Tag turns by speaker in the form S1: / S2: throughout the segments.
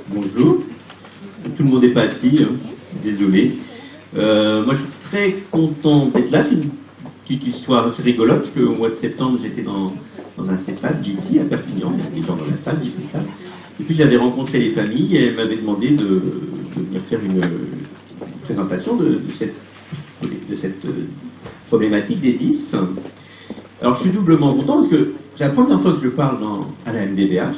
S1: Bonjour. Tout le monde n'est pas assis, hein. Désolé. Moi, je suis très content d'être là. C'est une petite histoire assez rigolote, parce qu'au mois de septembre, j'étais dans un CESAD, ici, à Perpignan. Il y avait des gens dans la salle du CESAD. Et puis, j'avais rencontré les familles et elles m'avaient demandé de venir faire une présentation de cette problématique des 10. Alors, je suis doublement content parce que c'est la première fois que je parle à la MDBH.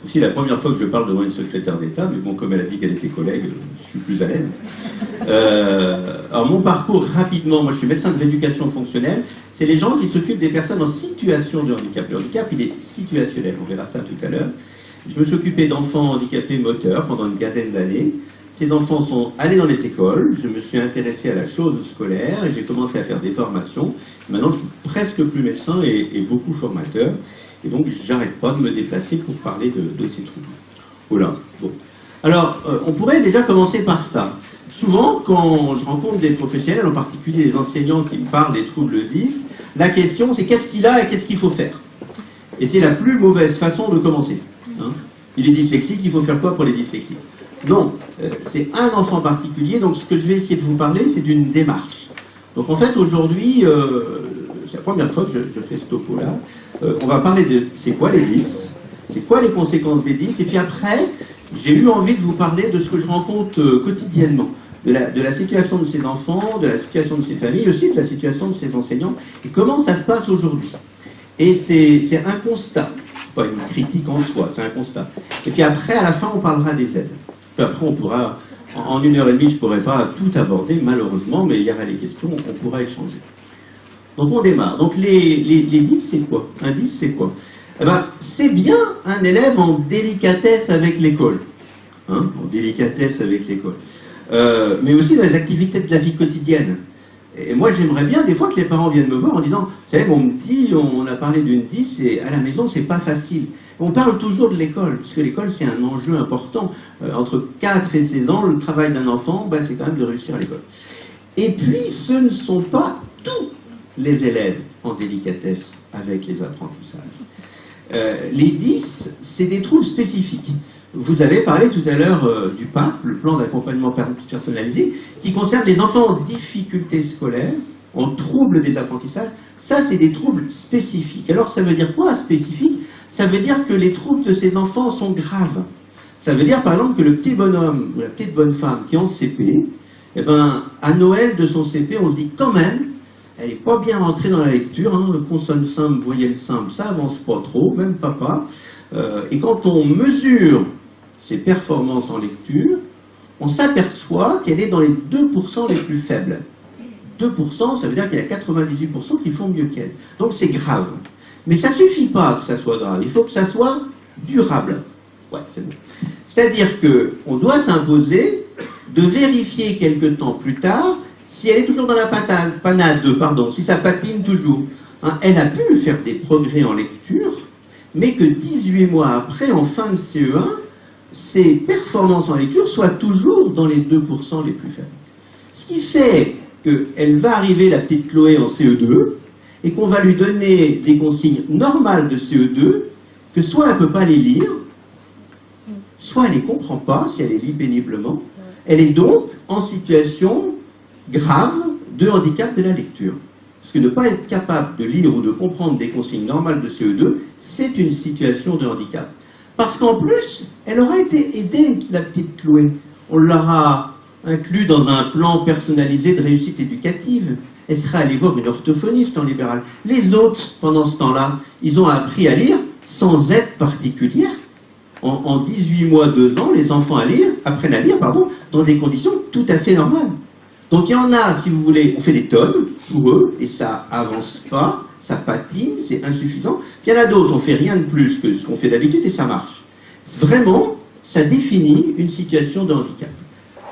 S1: Aussi la première fois que je parle devant une secrétaire d'État, mais bon, comme elle a dit qu'elle était collègue, je suis plus à l'aise. Alors mon parcours, rapidement, moi je suis médecin de rééducation fonctionnelle, c'est les gens qui s'occupent des personnes en situation de handicap. Le handicap, il est situationnel, on verra ça tout à l'heure. Je me suis occupé d'enfants handicapés moteurs pendant une quinzaine d'années. Ces enfants sont allés dans les écoles, je me suis intéressé à la chose scolaire et j'ai commencé à faire des formations. Maintenant, je suis presque plus médecin et beaucoup formateur. Et donc, j'arrête pas de me déplacer pour parler de ces troubles. Voilà. Bon. Alors, on pourrait déjà commencer par ça. Souvent, quand je rencontre des professionnels, en particulier des enseignants qui me parlent des troubles 10, la question c'est qu'est-ce qu'il a et qu'est-ce qu'il faut faire. Et c'est la plus mauvaise façon de commencer. Hein. Il est dyslexique, il faut faire quoi pour les dyslexiques? Non, c'est un enfant particulier, donc ce que je vais essayer de vous parler, c'est d'une démarche. Donc en fait, aujourd'hui, c'est la première fois que je fais ce topo-là, on va parler de c'est quoi les 10, c'est quoi les conséquences des 10, et puis après, j'ai eu envie de vous parler de ce que je rencontre quotidiennement, de la situation de ces enfants, de la situation de ces familles, aussi de la situation de ces enseignants, et comment ça se passe aujourd'hui. Et c'est un constat, c'est pas une critique en soi, c'est un constat. Et puis après, à la fin, on parlera des aides. Puis après, on pourra, en 1h30, je ne pourrai pas tout aborder, malheureusement, mais il y aura les questions, on pourra échanger. Donc on démarre. Donc les 10, c'est quoi? Un 10, c'est quoi? Eh ben, c'est bien un élève en délicatesse avec l'école. Hein, en délicatesse avec l'école. Mais aussi dans les activités de la vie quotidienne. Et moi, j'aimerais bien, des fois, que les parents viennent me voir en disant, vous savez, mon petit, on a parlé d'une 10, et à la maison, c'est pas facile. On parle toujours de l'école, parce que l'école, c'est un enjeu important. Entre 4 et 16 ans, le travail d'un enfant, ben, c'est quand même de réussir à l'école. Et puis, ce ne sont pas tous les élèves en délicatesse avec les apprentissages. Les 10, c'est des troubles spécifiques. Vous avez parlé tout à l'heure du PAP, le plan d'accompagnement personnalisé, qui concerne les enfants en difficulté scolaire, en troubles des apprentissages. Ça, c'est des troubles spécifiques. Alors, ça veut dire quoi, spécifique? Ça veut dire que les troubles de ces enfants sont graves. Ça veut dire, par exemple, que le petit bonhomme ou la petite bonne femme qui est en CP, eh ben, à Noël de son CP, on se dit quand même, elle n'est pas bien rentrée dans la lecture, hein, consonne simple, voyelle simple, ça avance pas trop, même papa. Et quand on mesure ses performances en lecture, on s'aperçoit qu'elle est dans les 2% les plus faibles. 2%, ça veut dire qu'il y a 98% qui font mieux qu'elle. Donc c'est grave. Mais ça ne suffit pas que ça soit grave, il faut que ça soit durable. Ouais, c'est bon. C'est-à-dire qu'on doit s'imposer de vérifier quelques temps plus tard si elle est toujours dans la panade, si ça patine toujours. Hein, elle a pu faire des progrès en lecture, mais que 18 mois après, en fin de CE1, ses performances en lecture soient toujours dans les 2% les plus faibles. Ce qui fait qu'elle va arriver, la petite Chloé, en CE2, et qu'on va lui donner des consignes normales de CE2, que soit elle ne peut pas les lire, soit elle ne les comprend pas, si elle les lit péniblement. Elle est donc en situation grave de handicap de la lecture. Parce que ne pas être capable de lire ou de comprendre des consignes normales de CE2, c'est une situation de handicap. Parce qu'en plus, elle aura été aidée, la petite Chloé. On l'aura inclus dans un plan personnalisé de réussite éducative. Elle sera allée voir une orthophoniste en libéral. Les autres, pendant ce temps-là, ils ont appris à lire sans aide particulière. En 18 mois, 2 ans, les enfants apprennent à lire dans des conditions tout à fait normales. Donc il y en a, si vous voulez, on fait des tonnes pour eux, et ça avance pas, ça patine, c'est insuffisant. Puis il y en a d'autres, on fait rien de plus que ce qu'on fait d'habitude et ça marche. Vraiment, ça définit une situation de handicap.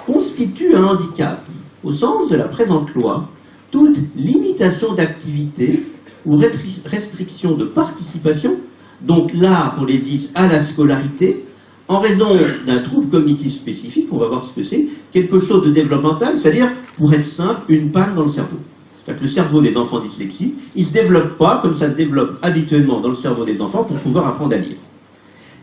S1: Constitue un handicap, au sens de la présente loi, toute limitation d'activité ou restriction de participation, donc là, pour les 10, à la scolarité, en raison d'un trouble cognitif spécifique, on va voir ce que c'est, quelque chose de développemental, c'est-à-dire, pour être simple, une panne dans le cerveau. C'est-à-dire que le cerveau des enfants dyslexiques, il ne se développe pas comme ça se développe habituellement dans le cerveau des enfants pour pouvoir apprendre à lire.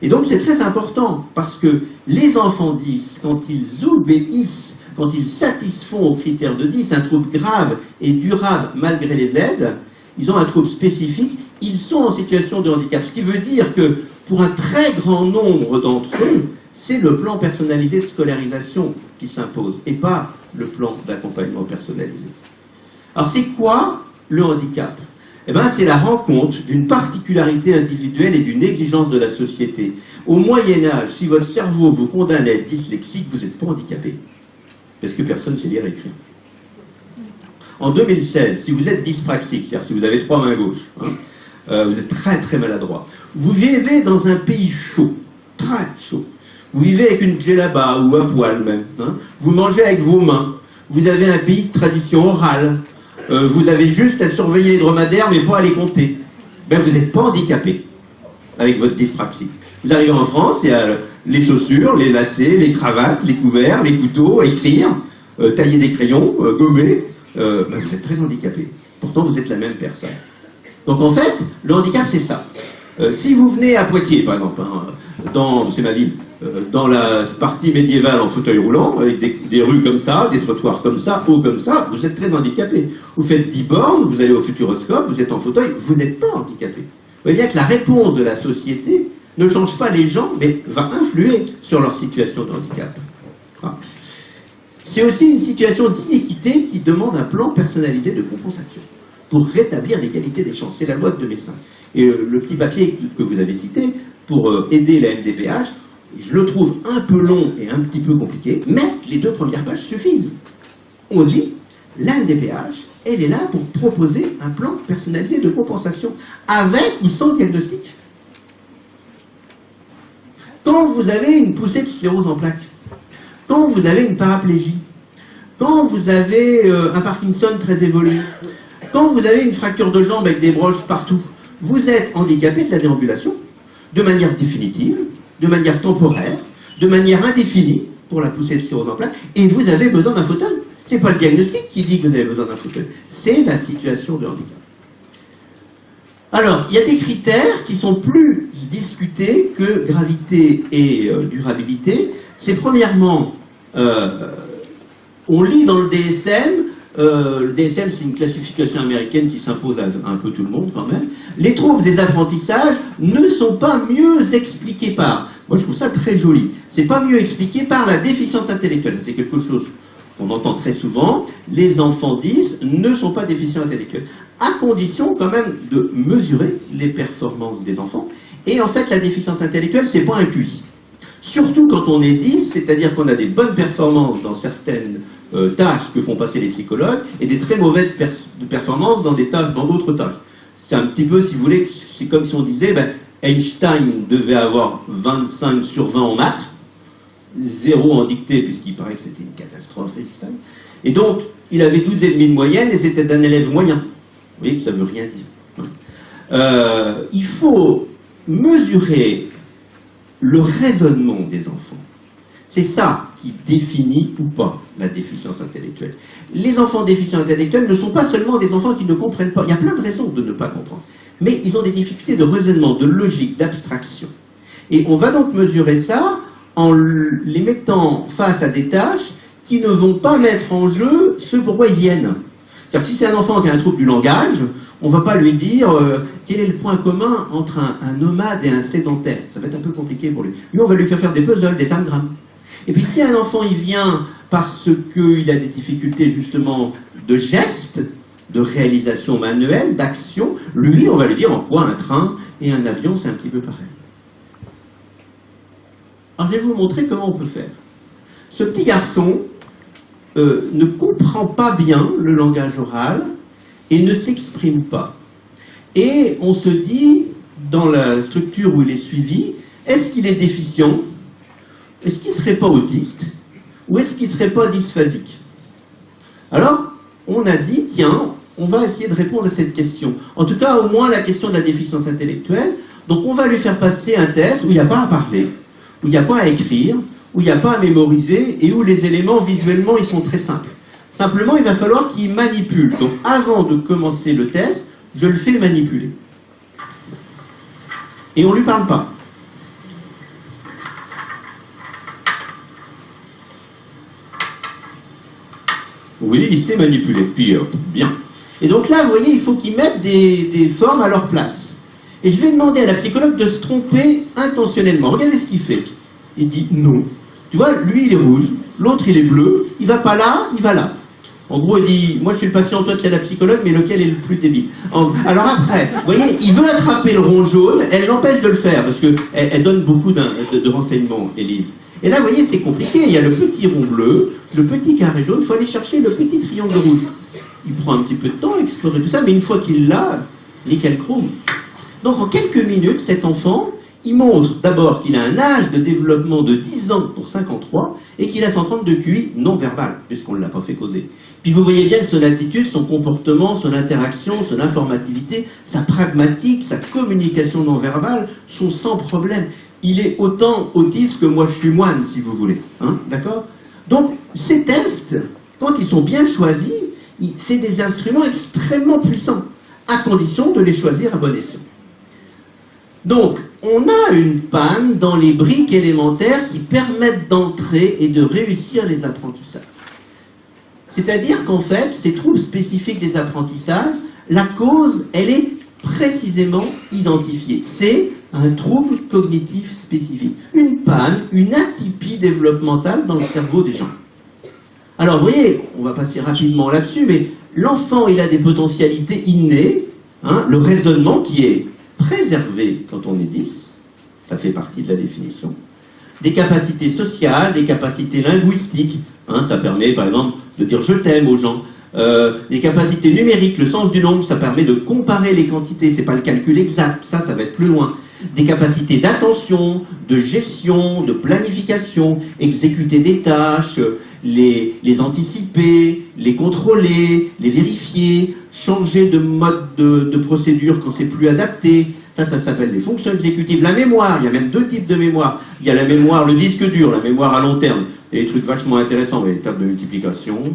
S1: Et donc c'est très important, parce que les enfants 10, quand ils obéissent, quand ils satisfont aux critères de 10, un trouble grave et durable malgré les aides, ils ont un trouble spécifique, ils sont en situation de handicap. Ce qui veut dire que pour un très grand nombre d'entre eux, c'est le plan personnalisé de scolarisation qui s'impose, et pas le plan d'accompagnement personnalisé. Alors c'est quoi le handicap? Eh bien, c'est la rencontre d'une particularité individuelle et d'une exigence de la société. Au Moyen-Âge, si votre cerveau vous condamne à être dyslexique, vous n'êtes pas handicapé. Parce que personne ne sait lire et écrire. En 2016, si vous êtes dyspraxique, c'est-à-dire si vous avez 3 mains gauches, vous êtes très très maladroit, vous vivez dans un pays chaud, très chaud, vous vivez avec une djellaba ou à poil même, vous mangez avec vos mains, vous avez un pays de tradition orale, vous avez juste à surveiller les dromadaires mais pas à les compter, ben vous n'êtes pas handicapé avec votre dyspraxie. Vous arrivez en France, il y a les chaussures, les lacets, les cravates, les couverts, les couteaux, à écrire, tailler des crayons, gommer, ben vous êtes très handicapé. Pourtant vous êtes la même personne. Donc en fait, le handicap c'est ça. Si vous venez à Poitiers par exemple, c'est ma ville, dans la partie médiévale en fauteuil roulant, avec des rues comme ça, des trottoirs comme ça, hauts comme ça, vous êtes très handicapé. Vous faites 10 bornes, vous allez au futuroscope, vous êtes en fauteuil, vous n'êtes pas handicapé. Vous voyez bien que la réponse de la société ne change pas les gens, mais va influer sur leur situation de handicap. C'est aussi une situation d'inéquité qui demande un plan personnalisé de compensation pour rétablir l'égalité des chances. C'est la loi de 2005. Et le petit papier que vous avez cité, pour aider la MDPH, je le trouve un peu long et un petit peu compliqué, mais les 2 premières pages suffisent. On lit, la MDPH, elle est là pour proposer un plan personnalisé de compensation, avec ou sans diagnostic. Quand vous avez une poussée de sclérose en plaques, quand vous avez une paraplégie, quand vous avez un Parkinson très évolué, quand vous avez une fracture de jambe avec des broches partout, vous êtes handicapé de la déambulation, de manière définitive, de manière temporaire, de manière indéfinie, pour la poussée de sclérose en plaques, et vous avez besoin d'un fauteuil. Ce n'est pas le diagnostic qui dit que vous avez besoin d'un fauteuil, c'est la situation de handicap. Alors, il y a des critères qui sont plus discutés que gravité et durabilité. C'est premièrement, on lit dans le DSM, le DSM c'est une classification américaine qui s'impose à un peu tout le monde quand même, les troubles des apprentissages ne sont pas mieux expliqués par, moi je trouve ça très joli, c'est pas mieux expliqué par la déficience intellectuelle, c'est quelque chose qu'on entend très souvent, les enfants 10 ne sont pas déficients intellectuels, à condition quand même de mesurer les performances des enfants, et en fait la déficience intellectuelle c'est pas un QI. Surtout quand on est 10, c'est-à-dire qu'on a des bonnes performances dans certaines tâches que font passer les psychologues et des très mauvaises performances dans des tâches, dans d'autres tâches. C'est un petit peu, si vous voulez, c'est comme si on disait, ben, Einstein devait avoir 25 sur 20 en maths, 0 en dictée, puisqu'il paraît que c'était une catastrophe, Einstein. Et donc, il avait 12,5 de moyenne et c'était un élève moyen. Vous voyez que ça ne veut rien dire. Il faut mesurer le raisonnement des enfants. C'est ça qui définit ou pas la déficience intellectuelle. Les enfants déficients intellectuels ne sont pas seulement des enfants qui ne comprennent pas. Il y a plein de raisons de ne pas comprendre. Mais ils ont des difficultés de raisonnement, de logique, d'abstraction. Et on va donc mesurer ça en les mettant face à des tâches qui ne vont pas mettre en jeu ce pourquoi ils viennent. C'est-à-dire que si c'est un enfant qui a un trouble du langage, on ne va pas lui dire quel est le point commun entre un nomade et un sédentaire. Ça va être un peu compliqué pour lui. Lui, on va lui faire des puzzles, des tamgrammes. Et puis si un enfant il vient parce qu'il a des difficultés justement de gestes, de réalisation manuelle, d'action, lui, on va lui dire en quoi un train et un avion, c'est un petit peu pareil. Alors je vais vous montrer comment on peut faire. Ce petit garçon ne comprend pas bien le langage oral et ne s'exprime pas. Et on se dit, dans la structure où il est suivi, est-ce qu'il est déficient? Est-ce qu'il ne serait pas autiste? Ou est-ce qu'il ne serait pas dysphasique? Alors, on a dit, tiens, on va essayer de répondre à cette question. En tout cas, au moins la question de la déficience intellectuelle. Donc on va lui faire passer un test où il n'y a pas à parler, où il n'y a pas à écrire, où il n'y a pas à mémoriser et où les éléments visuellement ils sont très simples. Simplement, il va falloir qu'il manipule. Donc avant de commencer le test, je le fais manipuler. Et on ne lui parle pas. voyez, il sait manipuler. Puis, bien. Et donc là, vous voyez, il faut qu'ils mettent des formes à leur place. Et je vais demander à la psychologue de se tromper intentionnellement. Regardez ce qu'il fait. Il dit non. Tu vois, lui, il est rouge, l'autre, il est bleu, il va pas là, il va là. En gros, il dit, moi je suis le patient, toi tu es la psychologue, mais lequel est le plus débile? Alors après, vous voyez, il veut attraper le rond jaune, elle l'empêche de le faire, parce qu'elle donne beaucoup de renseignements, Élise. Et là, vous voyez, c'est compliqué, il y a le petit rond bleu, le petit carré jaune, il faut aller chercher le petit triangle rouge. Il prend un petit peu de temps à explorer tout ça, mais une fois qu'il l'a, nickel chrome. Donc en quelques minutes, cet enfant, il montre d'abord qu'il a un âge de développement de 10 ans pour 53 et qu'il a 130 de QI non verbal, puisqu'on ne l'a pas fait causer. Puis vous voyez bien que son attitude, son comportement, son interaction, son informativité, sa pragmatique, sa communication non verbale sont sans problème. Il est autant autiste que moi je suis moine, si vous voulez. Hein, d'accord? Donc ces tests, quand ils sont bien choisis, c'est des instruments extrêmement puissants, à condition de les choisir à bon escient. Donc, on a une panne dans les briques élémentaires qui permettent d'entrer et de réussir les apprentissages. C'est-à-dire qu'en fait, ces troubles spécifiques des apprentissages, la cause, elle est précisément identifiée. C'est un trouble cognitif spécifique. Une panne, une atypie développementale dans le cerveau des gens. Alors, vous voyez, on va passer rapidement là-dessus, mais l'enfant, il a des potentialités innées, hein, le raisonnement qui est préservé quand on est 10, ça fait partie de la définition, des capacités sociales, des capacités linguistiques, hein, ça permet par exemple de dire je t'aime aux gens, les capacités numériques, le sens du nombre, ça permet de comparer les quantités, c'est pas le calcul exact, ça va être plus loin, des capacités d'attention, de gestion, de planification, exécuter des tâches, les anticiper, les contrôler, les vérifier, changer de mode de procédure quand c'est plus adapté. Ça s'appelle les fonctions exécutives. La mémoire, il y a même deux types de mémoire. Il y a la mémoire, le disque dur, la mémoire à long terme. Et des trucs vachement intéressants, les tables de multiplication,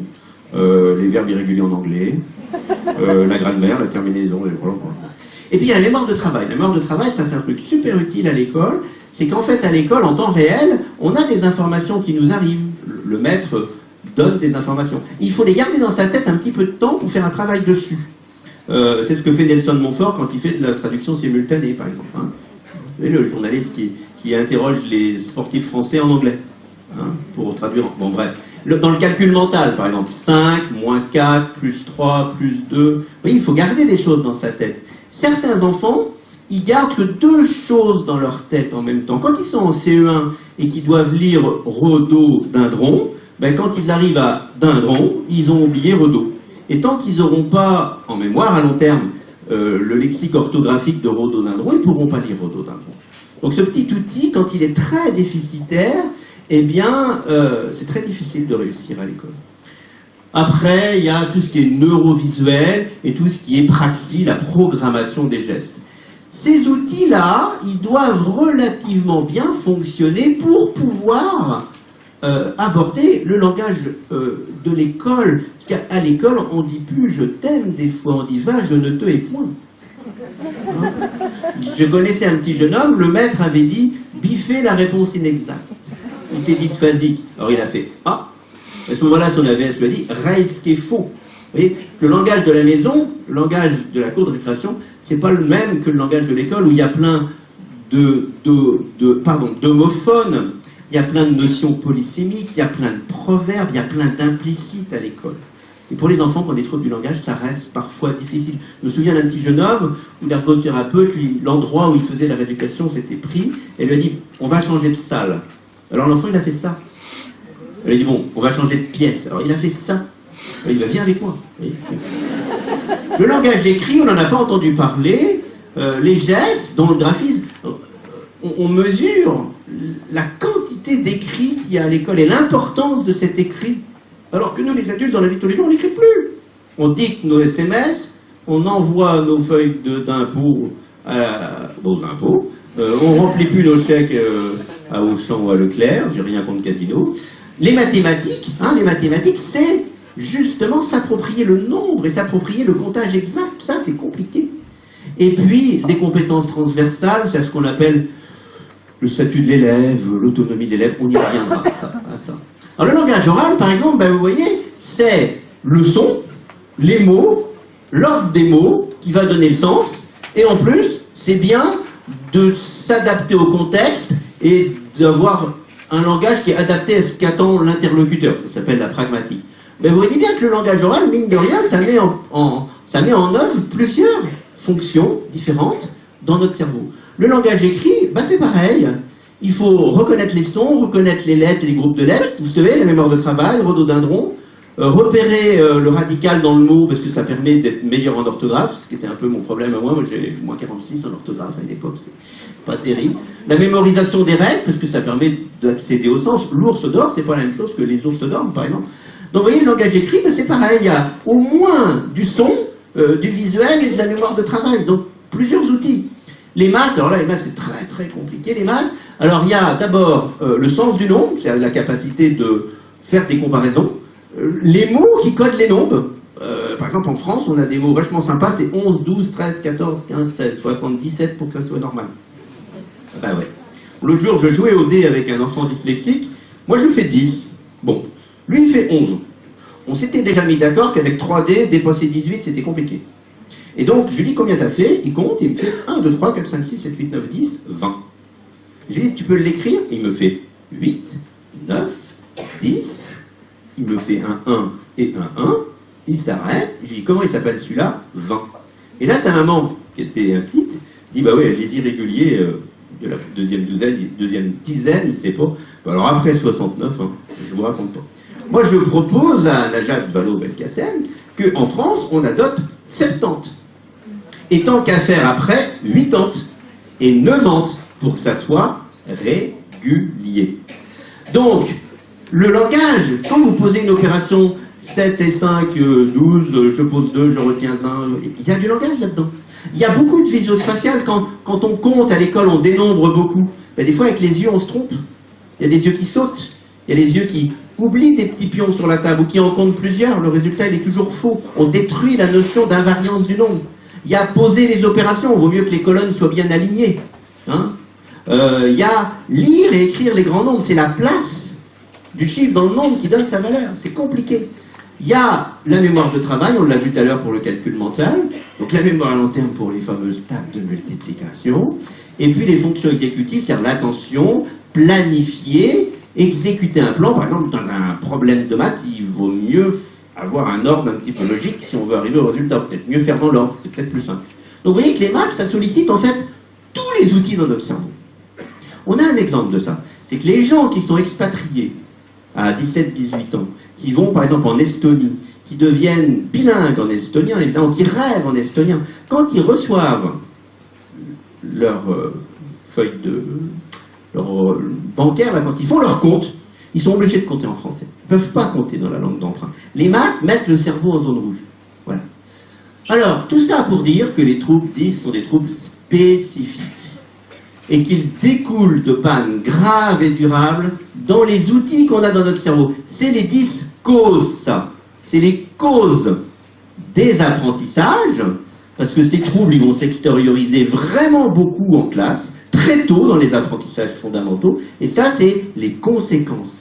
S1: les verbes irréguliers en anglais, la grammaire, la terminaison, voilà. Et puis il y a la mémoire de travail. La mémoire de travail, ça c'est un truc super utile à l'école. C'est qu'en fait à l'école, en temps réel, on a des informations qui nous arrivent. Le maître donne des informations. Il faut les garder dans sa tête un petit peu de temps pour faire un travail dessus. C'est ce que fait Nelson Montfort quand il fait de la traduction simultanée, par exemple. Hein. Vous voyez, le journaliste qui interroge les sportifs français en anglais, hein, pour traduire. Bon, bref. Dans le calcul mental, par exemple, 5, moins 4, plus 3, plus 2. Vous voyez, il faut garder des choses dans sa tête. Certains enfants, ils gardent que deux choses dans leur tête en même temps. Quand ils sont en CE1 et qu'ils doivent lire Rodot, Dindron, ben quand ils arrivent à Dindron, ils ont oublié Rodot. Et tant qu'ils n'auront pas en mémoire à long terme le lexique orthographique de Rodot, Dindron, ils ne pourront pas lire Rodot, Dindron. Donc ce petit outil, quand il est très déficitaire, eh bien, c'est très difficile de réussir à l'école. Après, il y a tout ce qui est neurovisuel et tout ce qui est praxis, la programmation des gestes. Ces outils-là, ils doivent relativement bien fonctionner pour pouvoir aborder le langage de l'école. Parce qu'à l'école, on ne dit plus « je t'aime » des fois, on dit « va, je ne te hais point ». Hein? Je connaissais un petit jeune homme, le maître avait dit « biffer la réponse inexacte ». Il était dysphasique. Alors il a fait « ah ». À ce moment-là, son AVS lui a dit « raise ce qui est faux ». Vous voyez, le langage de la maison, le langage de la cour de récréation, c'est pas le même que le langage de l'école où il y a plein d'homophones, il y a plein de notions polysémiques, il y a plein de proverbes, il y a plein d'implicites à l'école. Et pour les enfants, quand on est trop du langage, ça reste parfois difficile. Je me souviens d'un petit jeune homme où l'ergothérapeute, l'endroit où il faisait la rééducation s'était pris, et lui a dit « on va changer de salle ». Alors l'enfant, il a fait ça. Elle a dit « bon, on va changer de pièce ». Alors il a fait ça. Il va « viens avec moi ». Le langage écrit, on n'en a pas entendu parler. Les gestes, dans le graphisme, on mesure la quantité d'écrits qu'il y a à l'école et l'importance de cet écrit. Alors que nous, les adultes, dans la vie de tous les jours, on n'écrit plus. On dicte nos SMS, on envoie nos feuilles d'impôts aux impôts, on remplit plus nos chèques à Auchan ou à Leclerc, j'ai rien contre Casino. Les mathématiques, c'est justement s'approprier le nombre et s'approprier le comptage exact, ça c'est compliqué. Et puis, des compétences transversales, c'est ce qu'on appelle le statut de l'élève, l'autonomie de l'élève, on y reviendra à ça. Alors le langage oral, par exemple, ben, vous voyez, c'est le son, les mots, l'ordre des mots qui va donner le sens, et en plus, c'est bien de s'adapter au contexte et d'avoir un langage qui est adapté à ce qu'attend l'interlocuteur. Ça s'appelle la pragmatique. Mais vous voyez bien que le langage oral, mine de rien, ça met en œuvre plusieurs fonctions différentes dans notre cerveau. Le langage écrit, bah c'est pareil. Il faut reconnaître les sons, reconnaître les lettres et les groupes de lettres. Vous savez, la mémoire de travail, rhododendron. Repérer le radical dans le mot, parce que ça permet d'être meilleur en orthographe, ce qui était un peu mon problème à moi. Moi j'ai moins 46 en orthographe à l'époque, c'était pas terrible. La mémorisation des règles, parce que ça permet d'accéder au sens. L'ours dort, c'est pas la même chose que les ours dorment, par exemple. Donc vous voyez, le langage écrit, ben, c'est pareil, il y a au moins du son, du visuel et de la mémoire de travail. Donc plusieurs outils. Les maths, alors là les maths c'est très très compliqué les maths. Alors il y a d'abord le sens du nombre, c'est la capacité de faire des comparaisons. Les mots qui codent les nombres. Par exemple, en France, on a des mots vachement sympas, c'est 11, 12, 13, 14, 15, 16. Il faut attendre 17 pour que ça soit normal. Ben ouais. L'autre jour, je jouais au dé avec un enfant dyslexique. Moi, je fais 10. Bon. Lui, il fait 11. On s'était déjà mis d'accord qu'avec 3 dés, dépasser 18, c'était compliqué. Et donc, je lui dis combien t'as fait, il compte, il me fait 1, 2, 3, 4, 5, 6, 7, 8, 9, 10, 20. Je lui dis, tu peux l'écrire? Il me fait 8, 9, 10. Il me fait un 1 et un 1, il s'arrête, je lui dis comment il s'appelle celui-là? 20. Et là, sa maman, qui était instite, dit bah oui, les irréguliers de la deuxième dizaine, il ne sait pas. Alors après 69, hein, je vous raconte pas. Moi, je propose à Najat Vallaud-Belkacem qu'en France, on adopte 70. Et tant qu'à faire après, 80 et 90 pour que ça soit régulier. Donc, le langage, quand vous posez une opération 7 et 5, 12, je pose 2, je retiens 1, il y a du langage là-dedans. Il y a beaucoup de visio-spatial. Quand on compte à l'école, on dénombre beaucoup. Ben, des fois, avec les yeux, on se trompe. Il y a des yeux qui sautent. Il y a des yeux qui oublient des petits pions sur la table ou qui en comptent plusieurs. Le résultat, il est toujours faux. On détruit la notion d'invariance du nombre. Il y a poser les opérations. Il vaut mieux que les colonnes soient bien alignées. Hein, il y a lire et écrire les grands nombres. C'est la place du chiffre dans le nombre qui donne sa valeur. C'est compliqué. Il y a la mémoire de travail, on l'a vu tout à l'heure pour le calcul mental, donc la mémoire à long terme pour les fameuses tables de multiplication, et puis les fonctions exécutives, c'est-à-dire l'attention, planifier, exécuter un plan. Par exemple, dans un problème de maths, il vaut mieux avoir un ordre un petit peu logique si on veut arriver au résultat. Peut-être mieux faire dans l'ordre, c'est peut-être plus simple. Donc vous voyez que les maths, ça sollicite en fait tous les outils dans notre cerveau. On a un exemple de ça. C'est que les gens qui sont expatriés à 17-18 ans, qui vont par exemple en Estonie, qui deviennent bilingues en estonien, évidemment, qui rêvent en estonien, quand ils reçoivent leur feuille de leur bancaire, là, quand ils font leur compte, ils sont obligés de compter en français. Ils ne peuvent pas compter dans la langue d'emprunt. Les maths mettent le cerveau en zone rouge. Voilà. Alors, tout ça pour dire que les troubles 10 sont des troubles spécifiques et qu'ils découlent de pannes graves et durables dans les outils qu'on a dans notre cerveau. C'est les 10 causes, ça. C'est les causes des apprentissages, parce que ces troubles, ils vont s'extérioriser vraiment beaucoup en classe, très tôt dans les apprentissages fondamentaux, et ça, c'est les conséquences.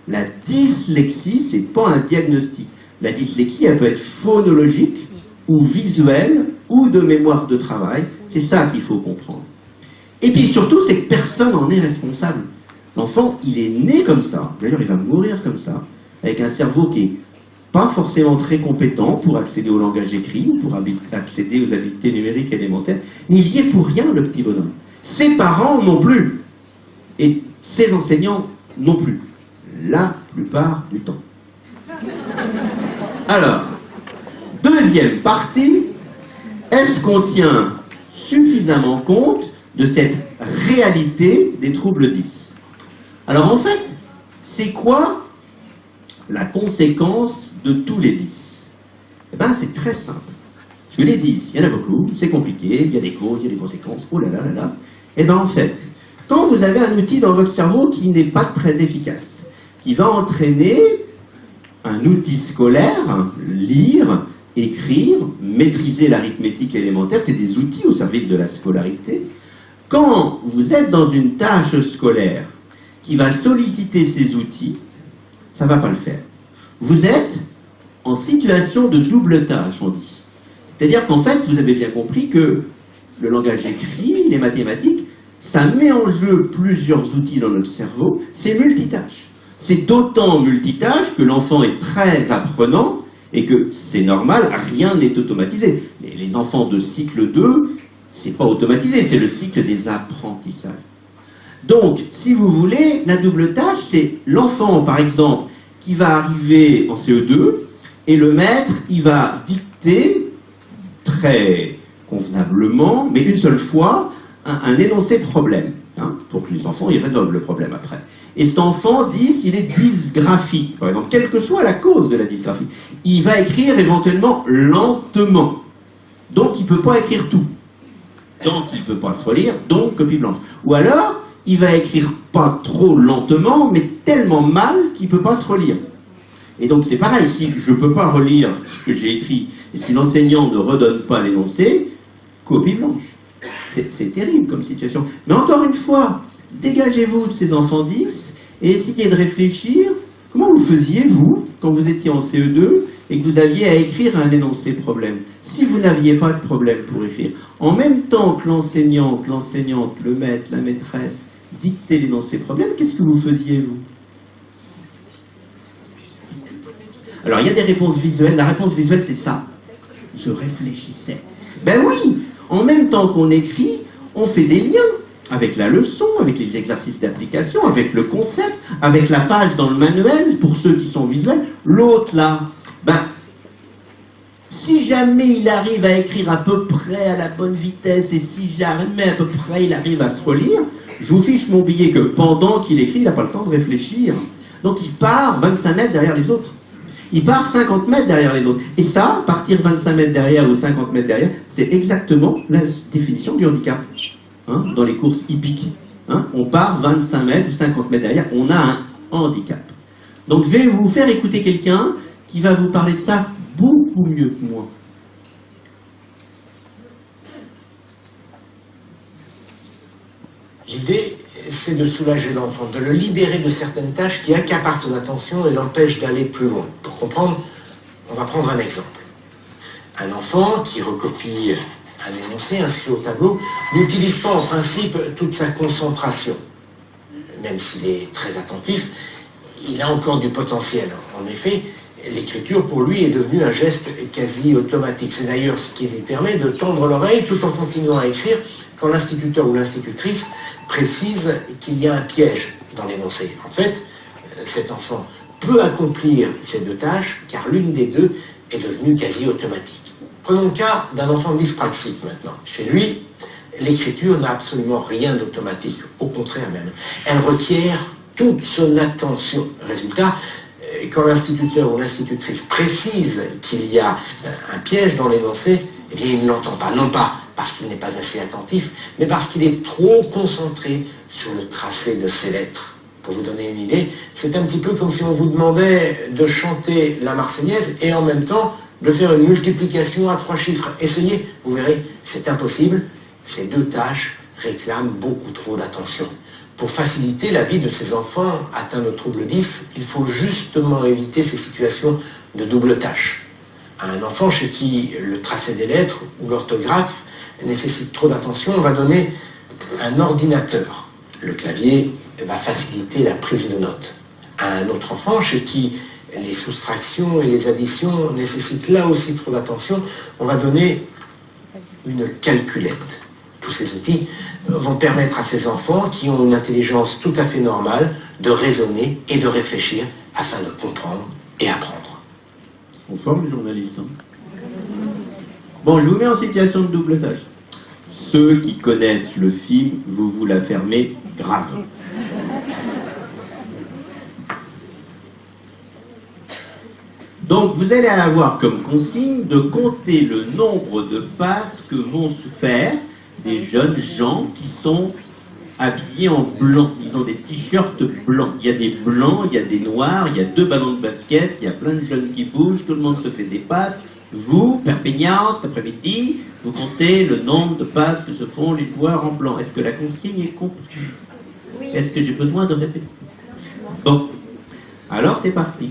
S1: La dyslexie, c'est pas un diagnostic. La dyslexie, elle peut être phonologique, ou visuelle, ou de mémoire de travail. C'est ça qu'il faut comprendre. Et puis surtout, c'est que personne n'en est responsable. L'enfant, il est né comme ça, d'ailleurs il va mourir comme ça, avec un cerveau qui n'est pas forcément très compétent pour accéder au langage écrit, ou pour accéder aux habiletés numériques élémentaires, mais il y est pour rien, le petit bonhomme. Ses parents non plus, et ses enseignants non plus, la plupart du temps. Alors, deuxième partie, est-ce qu'on tient suffisamment compte de cette réalité des troubles 10? Alors en fait, c'est quoi la conséquence de tous les 10? Eh bien c'est très simple. Parce que les 10, il y en a beaucoup, c'est compliqué, il y a des causes, il y a des conséquences, oh là là là là. Eh bien en fait, quand vous avez un outil dans votre cerveau qui n'est pas très efficace, qui va entraîner un outil scolaire, lire, écrire, maîtriser l'arithmétique élémentaire, c'est des outils au service de la scolarité. Quand vous êtes dans une tâche scolaire qui va solliciter ces outils, ça ne va pas le faire. Vous êtes en situation de double tâche, on dit. C'est-à-dire qu'en fait, vous avez bien compris que le langage écrit, les mathématiques, ça met en jeu plusieurs outils dans notre cerveau, c'est multitâche. C'est d'autant multitâche que l'enfant est très apprenant et que c'est normal, rien n'est automatisé. Les enfants de cycle 2, c'est pas automatisé, c'est le cycle des apprentissages. Donc, si vous voulez, la double tâche, c'est l'enfant, par exemple, qui va arriver en CE2, et le maître, il va dicter très convenablement, mais une seule fois, un énoncé problème, hein, pour que les enfants y résolvent le problème après. Et cet enfant dit s'il est dysgraphique, par exemple, quelle que soit la cause de la dysgraphie, il va écrire éventuellement lentement. Donc il ne peut pas écrire tout. Donc il ne peut pas se relire, donc copie blanche. Ou alors, il va écrire pas trop lentement, mais tellement mal qu'il ne peut pas se relire. Et donc c'est pareil, si je ne peux pas relire ce que j'ai écrit, et si l'enseignant ne redonne pas l'énoncé, copie blanche. C'est terrible comme situation. Mais encore une fois, dégagez-vous de ces enfants 10 et essayez de réfléchir. Comment vous faisiez, vous, quand vous étiez en CE2 et que vous aviez à écrire un énoncé problème? Si vous n'aviez pas de problème pour écrire, en même temps que l'enseignant, que l'enseignante, le maître, la maîtresse dictaient l'énoncé problème, qu'est-ce que vous faisiez, vous? Alors, il y a des réponses visuelles. La réponse visuelle, c'est ça. Je réfléchissais. Ben oui, en même temps qu'on écrit, on fait des liens avec la leçon, avec les exercices d'application, avec le concept, avec la page dans le manuel, pour ceux qui sont visuels. L'autre, là, ben, si jamais il arrive à écrire à peu près à la bonne vitesse, et si jamais à peu près il arrive à se relire, je vous fiche mon billet que pendant qu'il écrit, il n'a pas le temps de réfléchir. Donc il part 25 mètres derrière les autres. Il part 50 mètres derrière les autres. Et ça, partir 25 mètres derrière ou 50 mètres derrière, c'est exactement la définition du handicap. Hein, dans les courses hippiques. Hein, on part 25 mètres ou 50 mètres derrière, on a un handicap. Donc je vais vous faire écouter quelqu'un qui va vous parler de ça beaucoup mieux que moi.
S2: L'idée, c'est de soulager l'enfant, de le libérer de certaines tâches qui accaparent son attention et l'empêchent d'aller plus loin. Pour comprendre, on va prendre un exemple. Un enfant qui recopie un énoncé inscrit au tableau n'utilise pas en principe toute sa concentration. Même s'il est très attentif, il a encore du potentiel. En effet, l'écriture pour lui est devenue un geste quasi automatique. C'est d'ailleurs ce qui lui permet de tendre l'oreille tout en continuant à écrire quand l'instituteur ou l'institutrice précise qu'il y a un piège dans l'énoncé. En fait, cet enfant peut accomplir ces deux tâches car l'une des deux est devenue quasi automatique. Prenons le cas d'un enfant dyspraxique maintenant. Chez lui, l'écriture n'a absolument rien d'automatique, au contraire même. Elle requiert toute son attention. Résultat, quand l'instituteur ou l'institutrice précise qu'il y a un piège dans l'énoncé, eh bien il ne l'entend pas. Non pas parce qu'il n'est pas assez attentif, mais parce qu'il est trop concentré sur le tracé de ses lettres. Pour vous donner une idée, c'est un petit peu comme si on vous demandait de chanter la Marseillaise et en même temps de faire une multiplication à 3 chiffres. Essayez, vous verrez, c'est impossible. Ces deux tâches réclament beaucoup trop d'attention. Pour faciliter la vie de ces enfants atteints de trouble 10, il faut justement éviter ces situations de double tâche. À un enfant chez qui le tracé des lettres ou l'orthographe nécessite trop d'attention, on va donner un ordinateur. Le clavier va faciliter la prise de notes. À un autre enfant chez qui les soustractions et les additions nécessitent là aussi trop d'attention, on va donner une calculette. Tous ces outils vont permettre à ces enfants qui ont une intelligence tout à fait normale de raisonner et de réfléchir afin de comprendre et apprendre.
S1: On forme les journalistes. Hein. Bon, je vous mets en situation de double tâche. Ceux qui connaissent le film, vous vous la fermez grave. Donc, vous allez avoir comme consigne de compter le nombre de passes que vont se faire des jeunes gens qui sont habillés en blanc. Ils ont des t-shirts blancs. Il y a des blancs, il y a des noirs, il y a 2 ballons de basket, il y a plein de jeunes qui bougent, tout le monde se fait des passes. Vous, Perpignan, cet après-midi, vous comptez le nombre de passes que se font les joueurs en blanc. Est-ce que la consigne est comprise? Oui. Est-ce que j'ai besoin de répéter? Bon, alors c'est parti.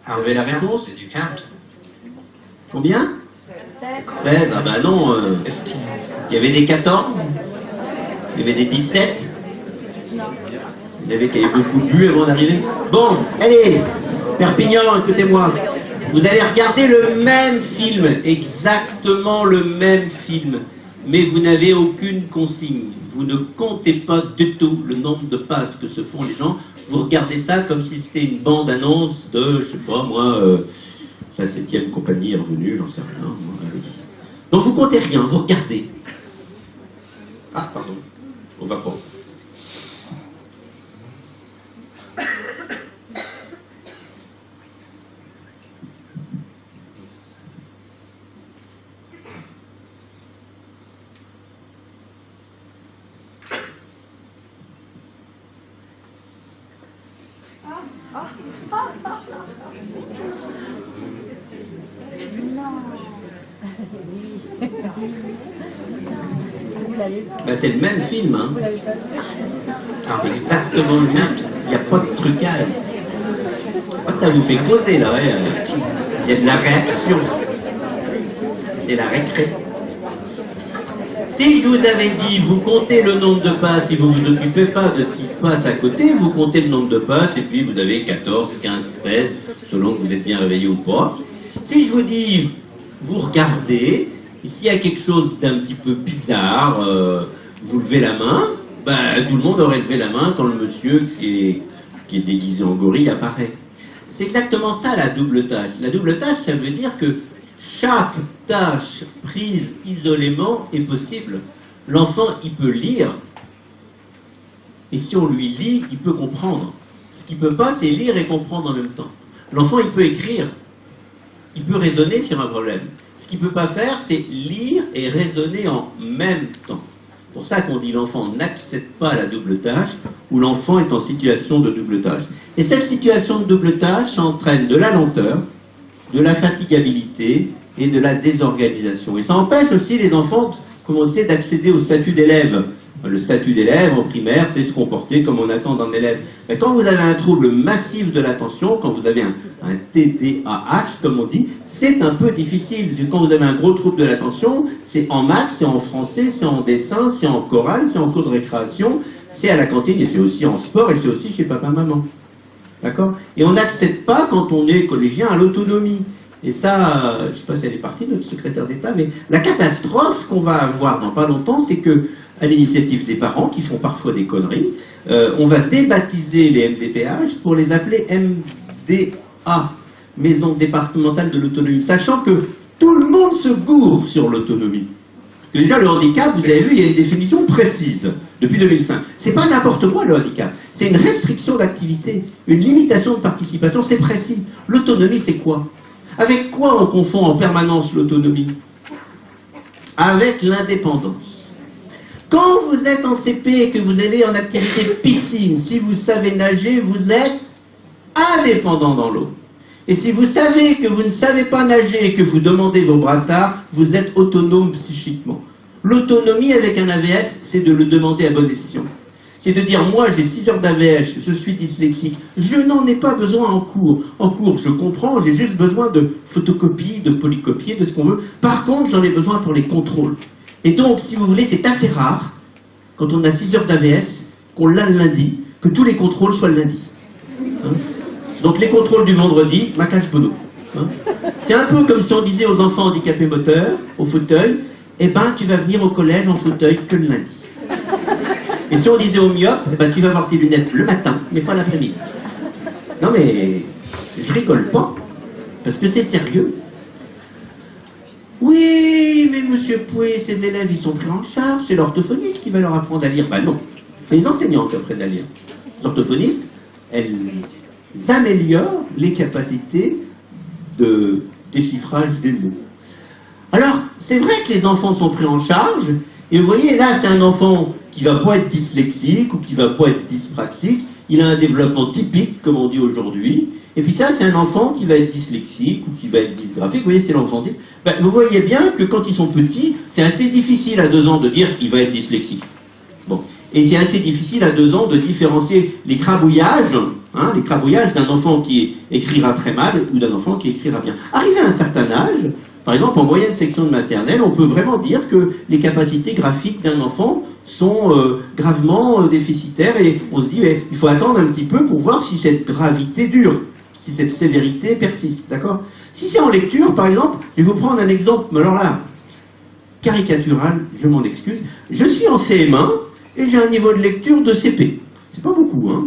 S1: Vous avez la réponse?
S3: did you count?
S1: Combien? 16. Ah bah non, il y avait des 14, il y avait des 17, il y avait qui avaient beaucoup bu avant d'arriver. Bon, allez, Perpignan, écoutez-moi. Vous allez regarder le même film, exactement le même film, mais vous n'avez aucune consigne. Vous ne comptez pas du tout le nombre de passes que se font les gens. Vous regardez ça comme si c'était une bande-annonce de, je sais pas moi, la 7e compagnie est revenue, j'en sais rien. Moi, allez. Donc vous comptez rien, vous regardez. Ah, pardon, on va pas. Ben, c'est le même film, hein. C'est exactement le même. Il n'y a pas de trucage. Ah, ça vous fait causer, là, ouais. Il y a de la réaction. C'est la récré. Si je vous avais dit, vous comptez le nombre de passes, si vous ne vous occupez pas de ce qui se passe à côté, vous comptez le nombre de passes, et puis vous avez 14, 15, 16, selon que vous êtes bien réveillé ou pas. Si je vous dis, vous regardez, et s'il y a quelque chose d'un petit peu bizarre, vous levez la main, ben, tout le monde aurait levé la main quand le monsieur qui est déguisé en gorille apparaît. C'est exactement ça la double tâche. La double tâche, ça veut dire que chaque tâche prise isolément est possible. L'enfant, il peut lire, et si on lui lit, il peut comprendre. Ce qu'il ne peut pas, c'est lire et comprendre en même temps. L'enfant, il peut écrire, il peut raisonner sur un problème. Ce qu'il ne peut pas faire, c'est lire et raisonner en même temps. C'est pour ça qu'on dit l'enfant n'accède pas à la double tâche, ou l'enfant est en situation de double tâche. Et cette situation de double tâche entraîne de la lenteur, de la fatigabilité et de la désorganisation. Et ça empêche aussi les enfants, comme on disait, d'accéder au statut d'élève. Le statut d'élève en primaire, c'est se comporter comme on attend d'un élève. Mais quand vous avez un trouble massif de l'attention, quand vous avez un TDAH, comme on dit, c'est un peu difficile. Quand vous avez un gros trouble de l'attention, c'est en maths, c'est en français, c'est en dessin, c'est en chorale, c'est en cours de récréation, c'est à la cantine, et c'est aussi en sport, et c'est aussi chez papa-maman. D'accord? Et on n'accède pas, quand on est collégien, à l'autonomie. Et ça, je ne sais pas si elle est partie, notre secrétaire d'État, mais la catastrophe qu'on va avoir dans pas longtemps, c'est que, à l'initiative des parents, qui font parfois des conneries, on va débaptiser les MDPH pour les appeler MDA, Maison départementale de l'autonomie, sachant que tout le monde se gourre sur l'autonomie. Déjà, le handicap, vous avez vu, il y a une définition précise depuis 2005. C'est pas n'importe quoi le handicap, c'est une restriction d'activité, une limitation de participation, c'est précis. L'autonomie, c'est quoi? Avec quoi on confond en permanence l'autonomie? Avec l'indépendance. Quand vous êtes en CP et que vous allez en activité piscine, si vous savez nager, vous êtes indépendant dans l'eau. Et si vous savez que vous ne savez pas nager et que vous demandez vos brassards, vous êtes autonome psychiquement. L'autonomie avec un AVS, c'est de le demander à bon escient. C'est de dire, moi j'ai 6 heures d'AVS, je suis dyslexique, je n'en ai pas besoin en cours. En cours, je comprends, j'ai juste besoin de photocopie, de polycopier, de ce qu'on veut. Par contre, j'en ai besoin pour les contrôles. Et donc, si vous voulez, c'est assez rare, quand on a 6 heures d'AVS, qu'on l'a le lundi, que tous les contrôles soient le lundi. Hein? Donc les contrôles du vendredi, macage bono. Hein? C'est un peu comme si on disait aux enfants handicapés moteurs, au fauteuil, eh ben tu vas venir au collège en fauteuil que le lundi. Et si on disait aux myopes, eh ben tu vas avoir tes lunettes le matin, mais pas l'après-midi. Non mais, je rigole pas, parce que c'est sérieux. Oui, mais monsieur Pouet, ces élèves, ils sont pris en charge, c'est l'orthophoniste qui va leur apprendre à lire. Ben non, c'est les enseignants qui apprennent à lire. L'orthophoniste, elles améliorent les capacités de déchiffrage des mots. Alors, c'est vrai que les enfants sont pris en charge, et vous voyez, là, c'est un enfant qui va pas être dyslexique, ou qui va pas être dyspraxique, il a un développement typique, comme on dit aujourd'hui, et puis ça, c'est un enfant qui va être dyslexique, ou qui va être dysgraphique, vous voyez, c'est l'enfant dys. Ben, vous voyez bien que quand ils sont petits, c'est assez difficile à 2 ans de dire qu'il va être dyslexique. Bon. Et c'est assez difficile à 2 ans de différencier les crabouillages, hein, les crabouillages d'un enfant qui écrira très mal ou d'un enfant qui écrira bien. Arrivé à un certain âge, par exemple en moyenne section de maternelle, on peut vraiment dire que les capacités graphiques d'un enfant sont gravement déficitaires et on se dit mais, il faut attendre un petit peu pour voir si cette gravité dure, si cette sévérité persiste, d'accord? Si c'est en lecture, par exemple, je vais vous prendre un exemple, mais alors là, caricatural, je m'en excuse, je suis en CM1 et j'ai un niveau de lecture de CP. C'est pas beaucoup, hein?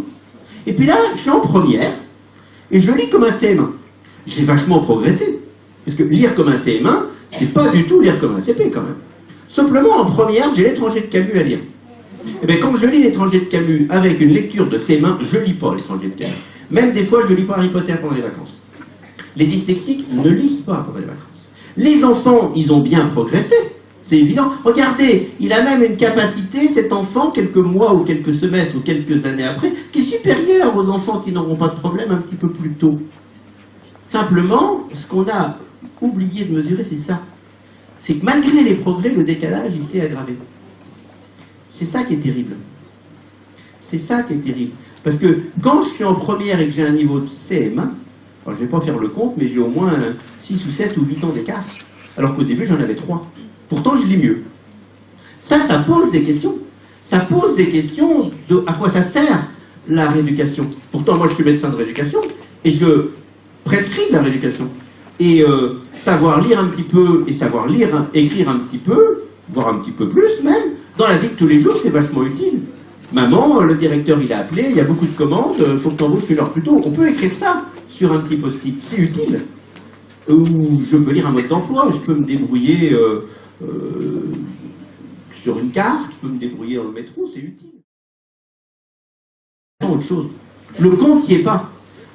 S1: Et puis là, je suis en première et je lis comme un CM1. J'ai vachement progressé. Parce que lire comme un CM1, c'est pas du tout lire comme un CP quand même. Simplement, en première, j'ai l'étranger de Camus à lire. Et bien, quand je lis l'étranger de Camus avec une lecture de CM1, je lis pas l'étranger de Camus. Même des fois, je lis pas Harry Potter pendant les vacances. Les dyslexiques ne lisent pas pendant les vacances. Les enfants, ils ont bien progressé. C'est évident. Regardez, il a même une capacité, cet enfant, quelques mois ou quelques semestres ou quelques années après, qui est supérieure aux enfants qui n'auront pas de problème un petit peu plus tôt. Simplement, ce qu'on a oublié de mesurer, c'est ça. C'est que malgré les progrès, le décalage, il s'est aggravé. C'est ça qui est terrible. C'est ça qui est terrible. Parce que quand je suis en première et que j'ai un niveau de CM1, alors je ne vais pas faire le compte, mais j'ai au moins 6 ou 7 ou 8 ans d'écart. Alors qu'au début, j'en avais 3. Pourtant, je lis mieux. Ça pose des questions. Ça pose des questions de à quoi ça sert la rééducation. Pourtant, moi, je suis médecin de rééducation et je prescrit de la rééducation. Et savoir lire un petit peu, et savoir lire, écrire un petit peu, voire un petit peu plus même, dans la vie de tous les jours, c'est vachement utile. Maman, le directeur il a appelé, il y a beaucoup de commandes, il faut que tu embauches une heure plus tôt. On peut écrire ça sur un petit post-it, c'est utile. Ou je peux lire un mode d'emploi, je peux me débrouiller sur une carte, je peux me débrouiller dans le métro, c'est utile. Autre chose, le compte n'y est pas.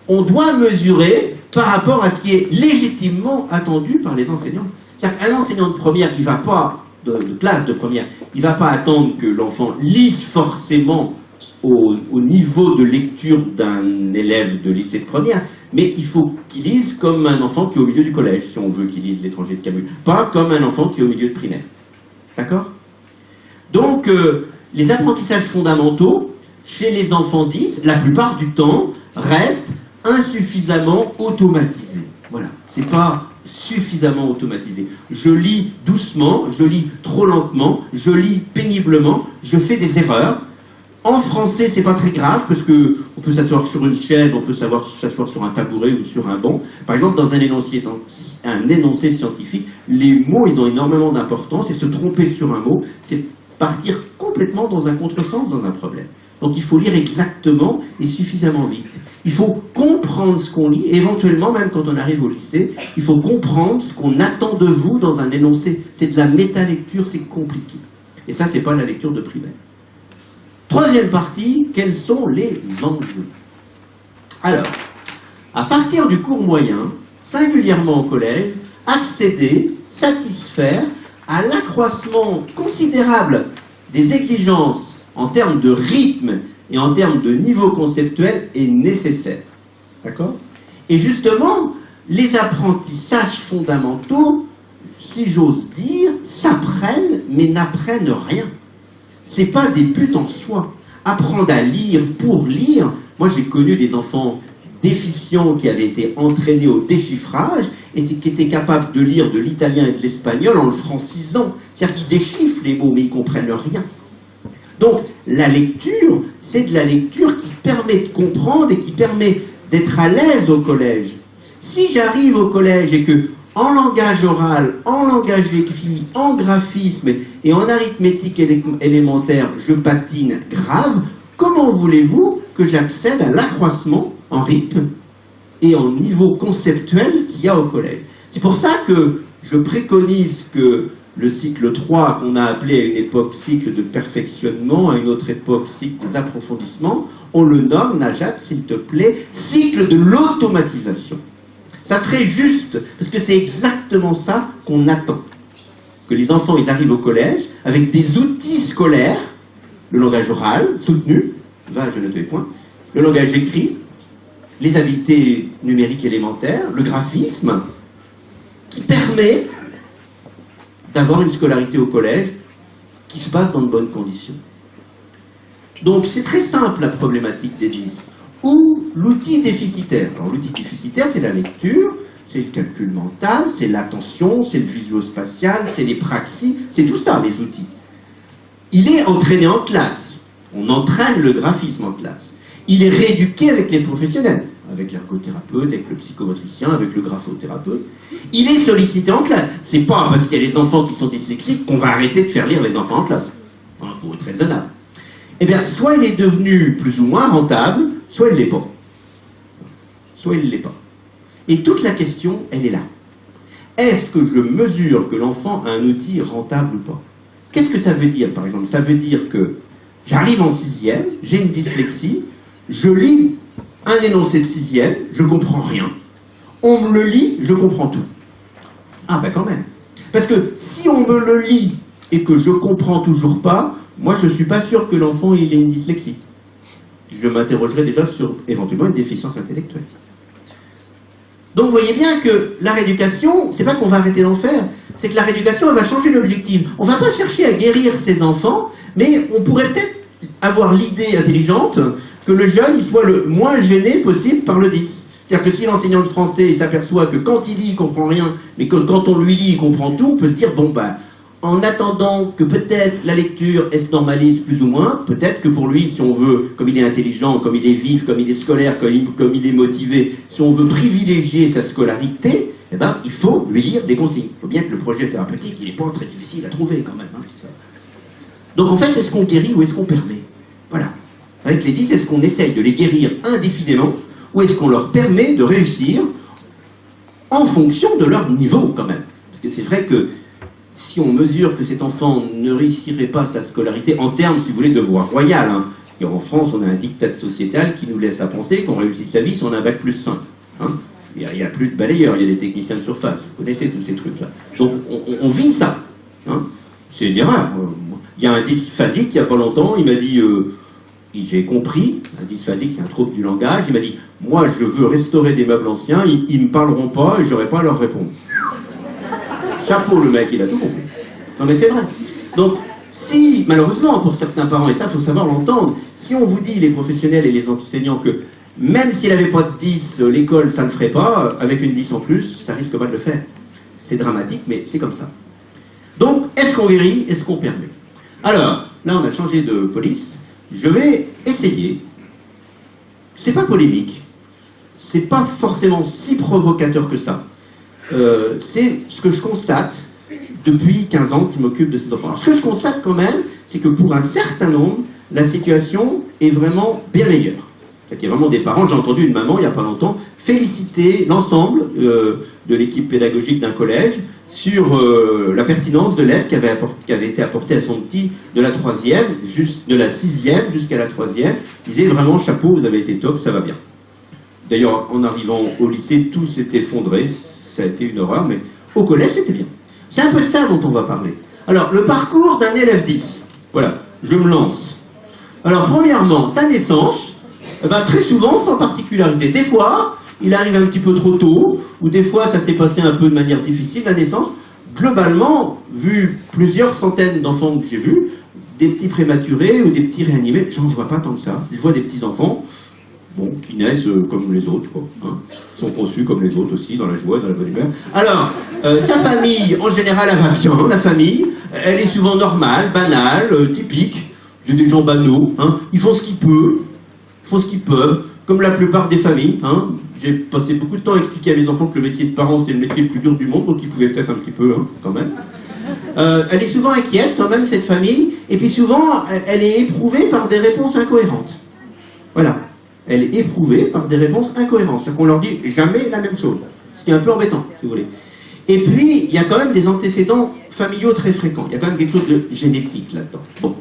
S1: On doit mesurer par rapport à ce qui est légitimement attendu par les enseignants. C'est-à-dire qu'un enseignant de première, il ne va pas, de classe de première, il ne va pas attendre que l'enfant lise forcément au niveau de lecture d'un élève de lycée de première, mais il faut qu'il lise comme un enfant qui est au milieu du collège, si on veut qu'il lise l'étranger de Camus, pas comme un enfant qui est au milieu de primaire. D'accord? Donc, les apprentissages fondamentaux, chez les enfants 10, la plupart du temps, restent insuffisamment automatisés. Voilà, c'est pas suffisamment automatisé. Je lis doucement, je lis trop lentement, je lis péniblement, je fais des erreurs. En français, c'est pas très grave, parce que on peut s'asseoir sur une chaise, on peut s'asseoir sur un tabouret ou sur un banc. Par exemple, dans un énoncé scientifique, les mots, ils ont énormément d'importance, et se tromper sur un mot, c'est partir complètement dans un contresens dans un problème. Donc il faut lire exactement et suffisamment vite. Il faut comprendre ce qu'on lit, et éventuellement, même quand on arrive au lycée, il faut comprendre ce qu'on attend de vous dans un énoncé. C'est de la métalecture, c'est compliqué. Et ça, c'est pas la lecture de primaire. Troisième partie, quels sont les enjeux? Alors, à partir du cours moyen, singulièrement au collège, accéder, satisfaire à l'accroissement considérable des exigences en termes de rythme et en termes de niveau conceptuel est nécessaire. D'accord? Et justement, les apprentissages fondamentaux, si j'ose dire, s'apprennent mais n'apprennent rien. C'est pas des buts en soi. Apprendre à lire pour lire, moi j'ai connu des enfants déficients qui avaient été entraînés au déchiffrage et qui étaient capables de lire de l'italien et de l'espagnol en le francisant. C'est-à-dire qu'ils déchiffrent les mots mais ils comprennent rien. Donc, la lecture, c'est de la lecture qui permet de comprendre et qui permet d'être à l'aise au collège. Si j'arrive au collège et que, en langage oral, en langage écrit, en graphisme et en arithmétique élémentaire, je patine grave, comment voulez-vous que j'accède à l'accroissement en rythme et en niveau conceptuel qu'il y a au collège? C'est pour ça que je préconise que le cycle 3, qu'on a appelé à une époque cycle de perfectionnement, à une autre époque cycle d'approfondissement, on le nomme, Najat, s'il te plaît, cycle de l'automatisation. Ça serait juste, parce que c'est exactement ça qu'on attend. Que les enfants, ils arrivent au collège avec des outils scolaires, le langage oral, soutenu, je note les points, le langage écrit, les habiletés numériques élémentaires, le graphisme, qui permet d'avoir une scolarité au collège qui se passe dans de bonnes conditions. Donc c'est très simple la problématique des 10. ou l'outil déficitaire. Alors l'outil déficitaire, c'est la lecture, c'est le calcul mental, c'est l'attention, c'est le visuospatial, c'est les praxis, c'est tout ça, les outils. Il est entraîné en classe. On entraîne le graphisme en classe. Il est rééduqué avec les professionnels, avec l'ergothérapeute, avec le psychomotricien, avec le graphothérapeute. Il est sollicité en classe. C'est pas parce qu'il y a les enfants qui sont dyslexiques qu'on va arrêter de faire lire les enfants en classe. Il faut être raisonnable. Eh bien, soit il est devenu plus ou moins rentable, soit il ne l'est pas. Soit il ne l'est pas. Et toute la question, elle est là. Est-ce que je mesure que l'enfant a un outil rentable ou pas? Qu'est-ce que ça veut dire, par exemple? Ça veut dire que j'arrive en 6e, j'ai une dyslexie, je lis un énoncé de 6e, je ne comprends rien. On me le lit, je comprends tout. Ah ben quand même. Parce que si on me le lit et que je ne comprends toujours pas, moi je ne suis pas sûr que l'enfant il ait une dyslexie. Je m'interrogerai déjà sur éventuellement une déficience intellectuelle. Donc vous voyez bien que la rééducation, c'est pas qu'on va arrêter d'en faire, c'est que la rééducation elle va changer l'objectif. On ne va pas chercher à guérir ses enfants, mais on pourrait peut-être avoir l'idée intelligente que le jeune il soit le moins gêné possible par le 10. C'est-à-dire que si l'enseignant de français s'aperçoit que quand il lit il comprend rien, mais que quand on lui lit il comprend tout, on peut se dire bon ben en attendant que peut-être la lecture elle se normalise plus ou moins, peut-être que pour lui, si on veut, comme il est intelligent, comme il est vif, comme il est scolaire, comme il est motivé, si on veut privilégier sa scolarité, eh ben, il faut lui lire des consignes. Il faut bien que le projet thérapeutique, il n'est pas très difficile à trouver quand même. Hein, donc en fait, est-ce qu'on guérit ou est-ce qu'on permet? Voilà. Avec les 10, est-ce qu'on essaye de les guérir indéfiniment ou est-ce qu'on leur permet de réussir en fonction de leur niveau quand même? Parce que c'est vrai que si on mesure que cet enfant ne réussirait pas sa scolarité en termes, si vous voulez, de voie royale, hein. Et en France, on a un diktat sociétal qui nous laisse à penser qu'on réussit sa vie si on a un bac plus 5. Hein. Il n'y a plus de balayeurs, il y a des techniciens de surface. Vous connaissez tous ces trucs-là. Donc, on vit ça. Hein. C'est une erreur. Il y a un dysphasique, il n'y a pas longtemps, il m'a dit, j'ai compris, un dysphasique, c'est un trouble du langage, il m'a dit, moi, je veux restaurer des meubles anciens, ils ne me parleront pas et je n'aurai pas à leur répondre. Chapeau, le mec, il a tout compris. Non mais c'est vrai. Donc, si, malheureusement, pour certains parents, et ça, il faut savoir l'entendre, si on vous dit, les professionnels et les enseignants, que même s'il n'avait pas de 10, l'école, ça ne ferait pas, avec une 10 en plus, ça risque pas de le faire. C'est dramatique, mais c'est comme ça. Donc, est-ce qu'on guérit? Est-ce qu'on permet? Alors, là, on a changé de police. Je vais essayer. C'est pas polémique. C'est pas forcément si provocateur que ça. C'est ce que je constate depuis 15 ans que je m'occupe de ces enfants. Alors, ce que je constate quand même, c'est que pour un certain nombre, la situation est vraiment bien meilleure. Il y a vraiment des parents, j'ai entendu une maman il n'y a pas longtemps féliciter l'ensemble de l'équipe pédagogique d'un collège sur la pertinence de l'aide qui avait été apportée à son petit de la 3e, de la 6e jusqu'à la 3e. Il disait vraiment chapeau, vous avez été top, ça va bien. D'ailleurs, en arrivant au lycée, tout s'est effondré. Ça a été une horreur, mais au collège, c'était bien. C'est un peu de ça dont on va parler. Alors, le parcours d'un élève 10. Voilà, je me lance. Alors, premièrement, sa naissance, eh ben, très souvent, sans particularité. Des fois, il arrive un petit peu trop tôt, ou des fois, ça s'est passé un peu de manière difficile, la naissance. Globalement, vu plusieurs centaines d'enfants que j'ai vus, des petits prématurés ou des petits réanimés, j'en vois pas tant que ça. Je vois des petits enfants, bon, qui naissent comme les autres, quoi, hein, sont conçus comme les autres aussi, dans la joie, dans la bonne humeur. Alors, sa famille, en général, elle va bien, la famille, elle est souvent normale, banale, typique, il y a des gens banaux, hein, ils font ce qu'ils peuvent, comme la plupart des familles, hein. J'ai passé beaucoup de temps à expliquer à mes enfants que le métier de parent, c'est le métier le plus dur du monde, donc ils pouvaient peut-être un petit peu, hein, quand même. Elle est souvent inquiète, quand même, cette famille, et puis souvent, elle est éprouvée par des réponses incohérentes. Voilà. Elle est éprouvée par des réponses incohérentes. C'est-à-dire qu'on leur dit jamais la même chose. Ce qui est un peu embêtant, si vous voulez. Et puis, il y a quand même des antécédents familiaux très fréquents. Il y a quand même quelque chose de génétique là-dedans. Bon.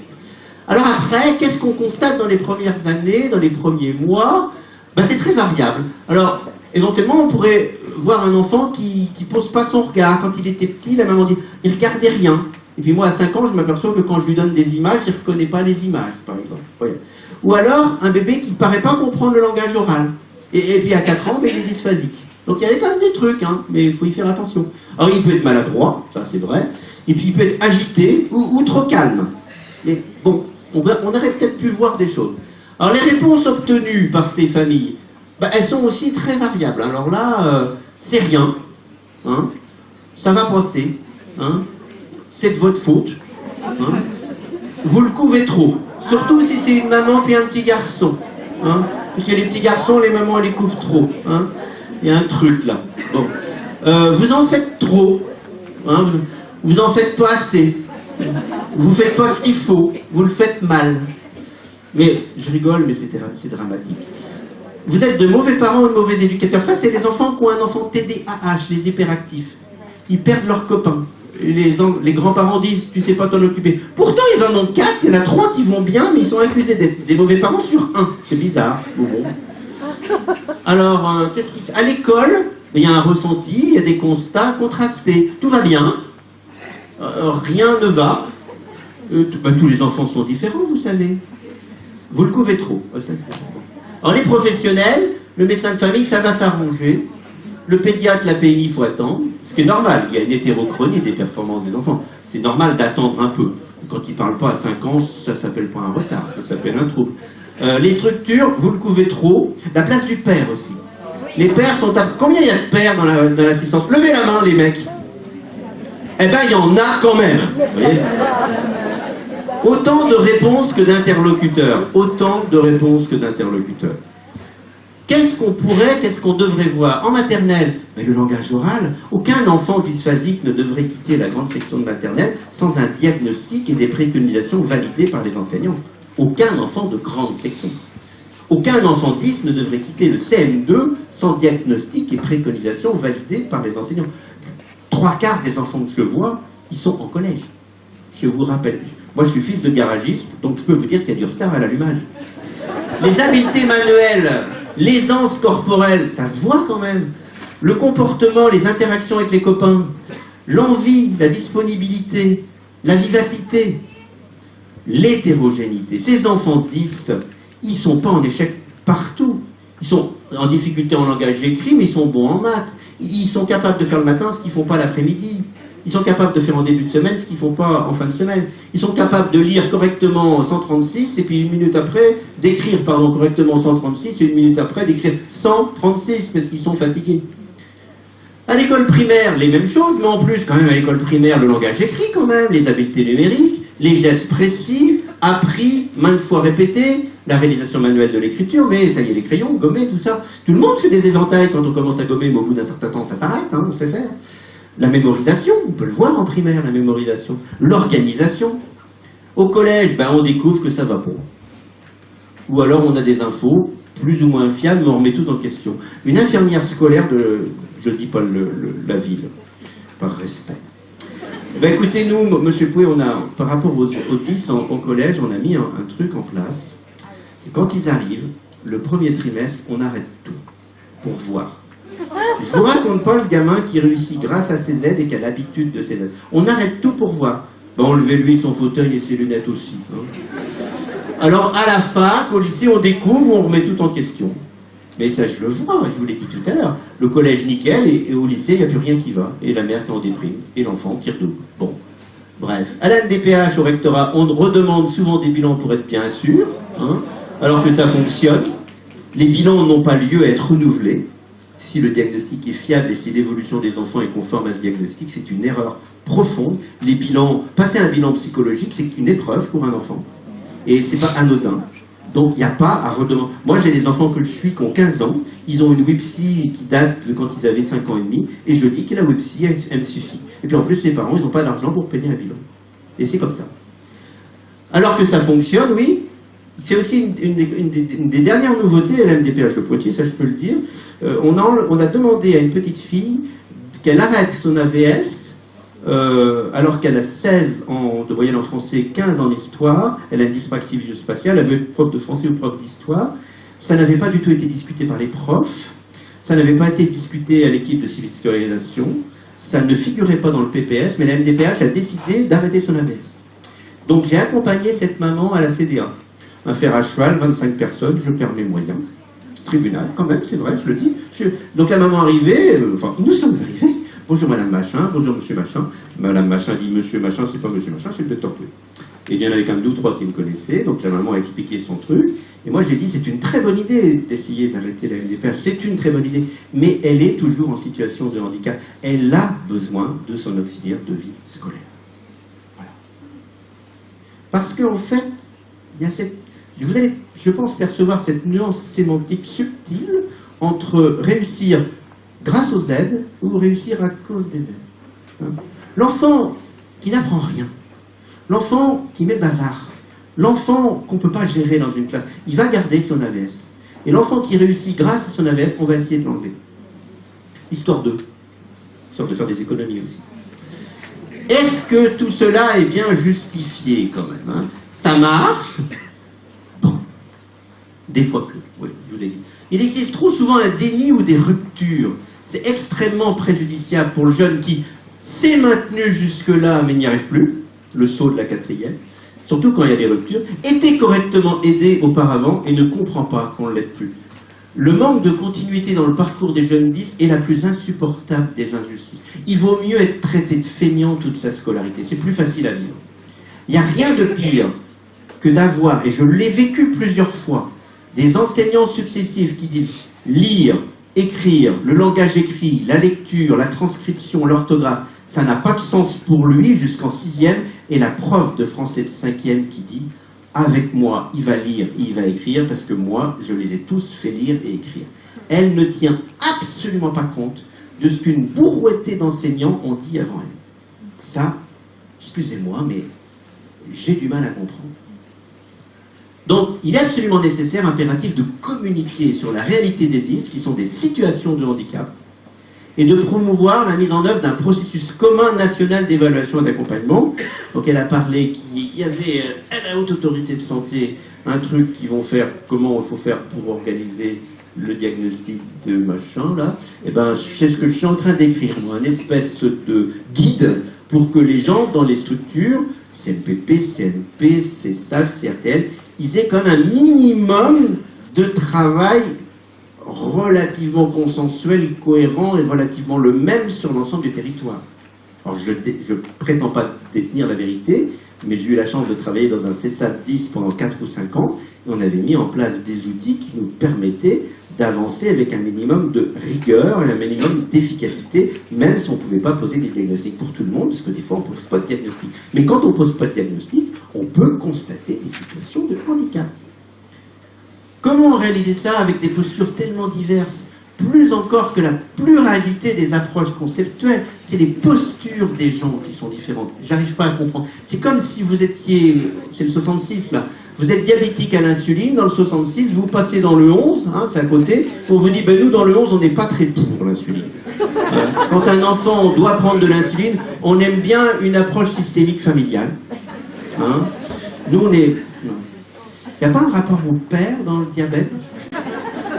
S1: Alors après, qu'est-ce qu'on constate dans les premières années, dans les premiers mois? Ben, c'est très variable. Alors, éventuellement, on pourrait voir un enfant qui pose pas son regard. Quand il était petit, la maman dit, il regardait rien. Et puis moi, à 5 ans, je m'aperçois que quand je lui donne des images, il ne reconnaît pas les images, par exemple. Voyez. Ou alors, un bébé qui ne paraît pas comprendre le langage oral. Et puis à 4 ans, ben, il est dysphasique. Donc il y avait quand même des trucs, hein, mais il faut y faire attention. Alors il peut être maladroit, ça c'est vrai, et puis il peut être agité ou trop calme. Mais bon, on aurait peut-être pu voir des choses. Alors les réponses obtenues par ces familles, bah, elles sont aussi très variables. Alors là, c'est rien, hein, ça va passer, hein, c'est de votre faute, hein, vous le couvez trop, surtout si c'est une maman puis un petit garçon, hein, parce que les petits garçons, les mamans, elles les couvrent trop, hein, il y a un truc là. Bon. Vous en faites trop, hein, vous en faites pas assez, vous faites pas ce qu'il faut, vous le faites mal. Mais je rigole, mais c'est dramatique. Vous êtes de mauvais parents ou de mauvais éducateurs. Ça, c'est les enfants qui ont un enfant TDAH, les hyperactifs. Ils perdent leurs copains. Les grands-parents disent, tu sais pas t'en occuper. Pourtant, ils en ont 4, il y en a 3 qui vont bien, mais ils sont accusés d'être des mauvais parents sur 1. C'est bizarre. Bon. Alors, à l'école, il y a un ressenti, il y a des constats contrastés. Tout va bien, rien ne va. Tous les enfants sont différents, vous savez. Vous le couvez trop. Alors les professionnels, le médecin de famille, ça va s'arranger. Le pédiatre, la PMI, il faut attendre. Ce qui est normal, il y a une hétérochronie des performances des enfants. C'est normal d'attendre un peu. Quand ils ne parlent pas à 5 ans, ça ne s'appelle pas un retard, ça s'appelle un trouble. Les structures, vous le couvez trop. La place du père aussi. Les pères sont à... Combien il y a de pères dans l'assistance? Levez la main, les mecs. Eh ben, il y en a quand même. Vous voyez, autant de réponses que d'interlocuteurs. Autant de réponses que d'interlocuteurs. Qu'est-ce qu'on devrait voir en maternelle? Mais le langage oral. Aucun enfant dysphasique ne devrait quitter la grande section de maternelle sans un diagnostic et des préconisations validées par les enseignants. Aucun enfant de grande section. Aucun enfant 10 ne devrait quitter le CM2 sans diagnostic et préconisations validées par les enseignants. 3/4 des enfants que je vois, ils sont en collège. Je vous rappelle, moi je suis fils de garagiste, donc je peux vous dire qu'il y a du retard à l'allumage. Les habiletés manuelles, l'aisance corporelle, ça se voit quand même. Le comportement, les interactions avec les copains, l'envie, la disponibilité, la vivacité, l'hétérogénéité. Ces enfants 10, ils ne sont pas en échec partout. Ils sont en difficulté en langage écrit, mais ils sont bons en maths. Ils sont capables de faire le matin ce qu'ils ne font pas l'après-midi. Ils sont capables de faire en début de semaine ce qu'ils ne font pas en fin de semaine. Ils sont capables de lire correctement 136 et puis une minute après, d'écrire correctement 136 et une minute après d'écrire 136 parce qu'ils sont fatigués. À l'école primaire, les mêmes choses, mais en plus, quand même, à l'école primaire, le langage écrit quand même, les habiletés numériques, les gestes précis, appris, maintes fois répétés, la réalisation manuelle de l'écriture, mais tailler les crayons, gommer, tout ça. Tout le monde fait des éventails quand on commence à gommer, mais au bout d'un certain temps, ça s'arrête, hein, on sait faire. La mémorisation, on peut le voir en primaire, la mémorisation. L'organisation. Au collège, on découvre que ça va pas. Ou alors on a des infos plus ou moins fiables, mais on remet tout en question. Une infirmière scolaire de, je ne dis pas la ville, par respect. Écoutez, nous, Monsieur Pouet, on a, par rapport aux 10 au collège, on a mis un truc en place. Et quand ils arrivent, le premier trimestre, on arrête tout pour voir. Je vous raconte pas le gamin qui réussit grâce à ses aides et qui a l'habitude de ses aides. On arrête tout pour voir. Enlevez-lui son fauteuil et ses lunettes aussi. Hein. Alors, à la fac, au lycée, on découvre, on remet tout en question. Mais ça, je le vois, je vous l'ai dit tout à l'heure. Le collège, nickel, et au lycée, il n'y a plus rien qui va. Et la mère qui en déprime, et l'enfant qui redouble. Bon, bref. À la MDPH, au rectorat, on redemande souvent des bilans pour être bien sûr, hein, alors que ça fonctionne. Les bilans n'ont pas lieu à être renouvelés. Si le diagnostic est fiable et si l'évolution des enfants est conforme à ce diagnostic, c'est une erreur profonde. Les bilans, passer un bilan psychologique, c'est une épreuve pour un enfant. Et c'est pas anodin. Donc il n'y a pas à redemander. Moi j'ai des enfants que je suis qui ont 15 ans, ils ont une WIPSI qui date de quand ils avaient 5 ans et demi, et je dis que la WIPSI, elle me suffit. Et puis en plus les parents, ils n'ont pas d'argent pour payer un bilan. Et c'est comme ça. Alors que ça fonctionne, oui. C'est aussi une des dernières nouveautés à la MDPH de Poitiers, ça je peux le dire. On a demandé à une petite fille qu'elle arrête son AVS alors qu'elle a 16 de moyenne en français, 15 en histoire, elle a une dyspraxie visuospatiale, elle veut être prof de français ou prof d'histoire. Ça n'avait pas du tout été discuté par les profs, ça n'avait pas été discuté à l'équipe de civique scolarisation, ça ne figurait pas dans le PPS, mais la MDPH a décidé d'arrêter son AVS. Donc j'ai accompagné cette maman à la CDA. Un fer à cheval, 25 personnes, je perds mes moyens. Tribunal, quand même, c'est vrai, je le dis. Donc la maman arrivée, nous sommes arrivés. Bonjour madame machin, bonjour monsieur machin. Madame machin dit monsieur machin, c'est pas monsieur machin, c'est le docteur Pouet. Et il y en avait quand même 2 ou 3 qui me connaissaient, donc la maman a expliqué son truc. Et moi j'ai dit, c'est une très bonne idée d'essayer d'arrêter la MDPH, c'est une très bonne idée, mais elle est toujours en situation de handicap. Elle a besoin de son auxiliaire de vie scolaire. Voilà. Parce qu'en fait, il y a cette... Vous allez, je pense, percevoir cette nuance sémantique subtile entre réussir grâce aux aides ou réussir à cause des aides. L'enfant qui n'apprend rien, l'enfant qui met bazar, l'enfant qu'on ne peut pas gérer dans une classe, il va garder son AVS. Et l'enfant qui réussit grâce à son AVS, on va essayer de l'enlever. Histoire de faire des économies aussi. Est-ce que tout cela est bien justifié quand même, hein? Ça marche? Bon. Des fois que, oui, je vous ai dit. Il existe trop souvent un déni ou des ruptures. C'est extrêmement préjudiciable pour le jeune qui s'est maintenu jusque-là mais n'y arrive plus, le saut de la 4e, surtout quand il y a des ruptures, était correctement aidé auparavant et ne comprend pas qu'on ne l'aide plus. Le manque de continuité dans le parcours des jeunes 10 est la plus insupportable des injustices. Il vaut mieux être traité de feignant toute sa scolarité, c'est plus facile à vivre. Il n'y a rien de pire que d'avoir, et je l'ai vécu plusieurs fois, des enseignants successifs qui disent lire, écrire, le langage écrit, la lecture, la transcription, l'orthographe, ça n'a pas de sens pour lui jusqu'en 6e, et la prof de français de 5e qui dit avec moi, il va lire et il va écrire parce que moi, je les ai tous fait lire et écrire. Elle ne tient absolument pas compte de ce qu'une bourrouetée d'enseignants ont dit avant elle. Ça, excusez-moi, mais j'ai du mal à comprendre. Donc, il est absolument nécessaire, impératif, de communiquer sur la réalité des 10, qui sont des situations de handicap, et de promouvoir la mise en œuvre d'un processus commun national d'évaluation et d'accompagnement. Donc elle a parlé qu'il y avait à la Haute Autorité de Santé un truc qu'ils vont faire, comment il faut faire pour organiser le diagnostic de machin, là. Et ben, c'est ce que je suis en train d'écrire, moi, une espèce de guide pour que les gens dans les structures, CNPP, CNP, CSAC, CRTL, ils aient quand même un minimum de travail relativement consensuel, cohérent et relativement le même sur l'ensemble du territoire. Alors je ne prétends pas détenir la vérité, mais j'ai eu la chance de travailler dans un CESAT 10 pendant 4 ou 5 ans, et on avait mis en place des outils qui nous permettaient d'avancer avec un minimum de rigueur et un minimum d'efficacité, même si on ne pouvait pas poser des diagnostics pour tout le monde, parce que des fois on ne pose pas de diagnostic. Mais quand on ne pose pas de diagnostic, on peut constater des situations de handicap. Comment réaliser ça avec des postures tellement diverses? Plus encore que la pluralité des approches conceptuelles, c'est les postures des gens qui sont différentes. J'arrive pas à comprendre. C'est comme si vous étiez, c'est le 66 là, vous êtes diabétique à l'insuline, dans le 66, vous passez dans le 11, hein, c'est à côté, on vous dit, ben nous dans le 11, on n'est pas très pour l'insuline. Quand un enfant doit prendre de l'insuline, on aime bien une approche systémique familiale. Hein. Nous on est... Il n'y a pas un rapport au père dans le diabète?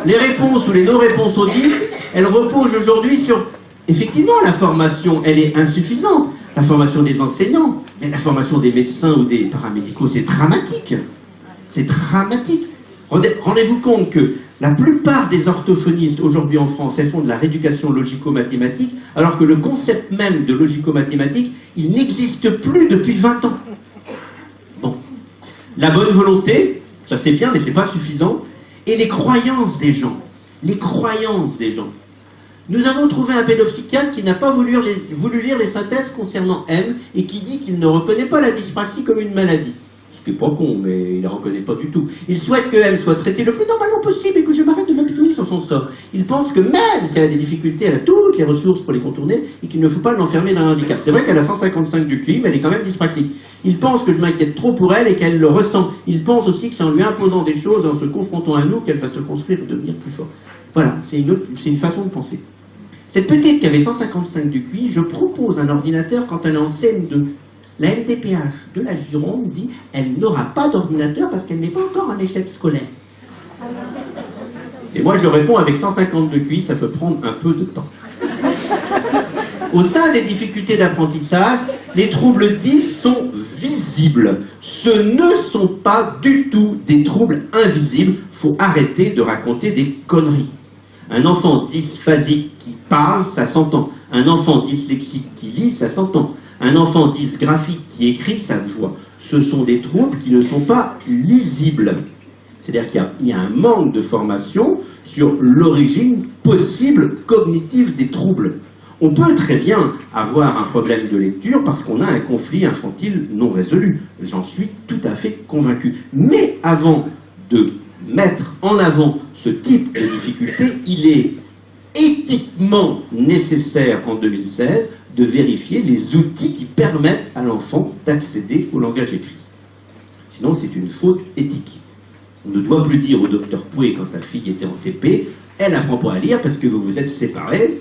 S1: Les réponses ou les non-réponses aux 10, elles reposent aujourd'hui sur... Effectivement, la formation, elle est insuffisante. La formation des enseignants, mais la formation des médecins ou des paramédicaux, c'est dramatique. C'est dramatique. Rendez-vous compte que la plupart des orthophonistes aujourd'hui en France, elles font de la rééducation logico-mathématique, alors que le concept même de logico-mathématique, il n'existe plus depuis 20 ans. Bon. La bonne volonté, ça c'est bien, mais c'est pas suffisant. Et les croyances des gens. Les croyances des gens. Nous avons trouvé un pédopsychiatre qui n'a pas voulu lire les synthèses concernant M et qui dit qu'il ne reconnaît pas la dyspraxie comme une maladie. Ce qui n'est pas con, mais il ne la reconnaît pas du tout. Il souhaite que M soit traitée le plus normalement possible et que je m'arrête de m'apitoyer sur son sort. Il pense que même si elle a des difficultés, elle a toutes les ressources pour les contourner et qu'il ne faut pas l'enfermer dans un handicap. C'est vrai qu'elle a 155 du QI, mais elle est quand même dyspraxique. Il pense que je m'inquiète trop pour elle et qu'elle le ressent. Il pense aussi que c'est en lui imposant des choses, en se confrontant à nous, qu'elle va se construire et devenir plus forte. Voilà, c'est une façon de penser. Cette petite qui avait 155 du QI, je propose un ordinateur quand elle est en CM2. La MDPH de la Gironde dit elle n'aura pas d'ordinateur parce qu'elle n'est pas encore en échec scolaire. Et moi je réponds avec 150 de QI, ça peut prendre un peu de temps. Au sein des difficultés d'apprentissage, les troubles 10 sont visibles. Ce ne sont pas du tout des troubles invisibles. Il faut arrêter de raconter des conneries. Un enfant dysphasique qui parle, ça s'entend. Un enfant dyslexique qui lit, ça s'entend. Un enfant dysgraphique qui écrit, ça se voit. ce sont des troubles qui ne sont pas lisibles. C'est-à-dire qu'il y a un manque de formation sur l'origine possible cognitive des troubles. On peut très bien avoir un problème de lecture parce qu'on a un conflit infantile non résolu. J'en suis tout à fait convaincu. Mais avant de mettre en avant ce type de difficulté, il est éthiquement nécessaire en 2016 de vérifier les outils qui permettent à l'enfant d'accéder au langage écrit. Sinon, c'est une faute éthique. On ne doit plus dire au docteur Pouet, quand sa fille était en CP, elle n'apprend pas à lire parce que vous vous êtes séparés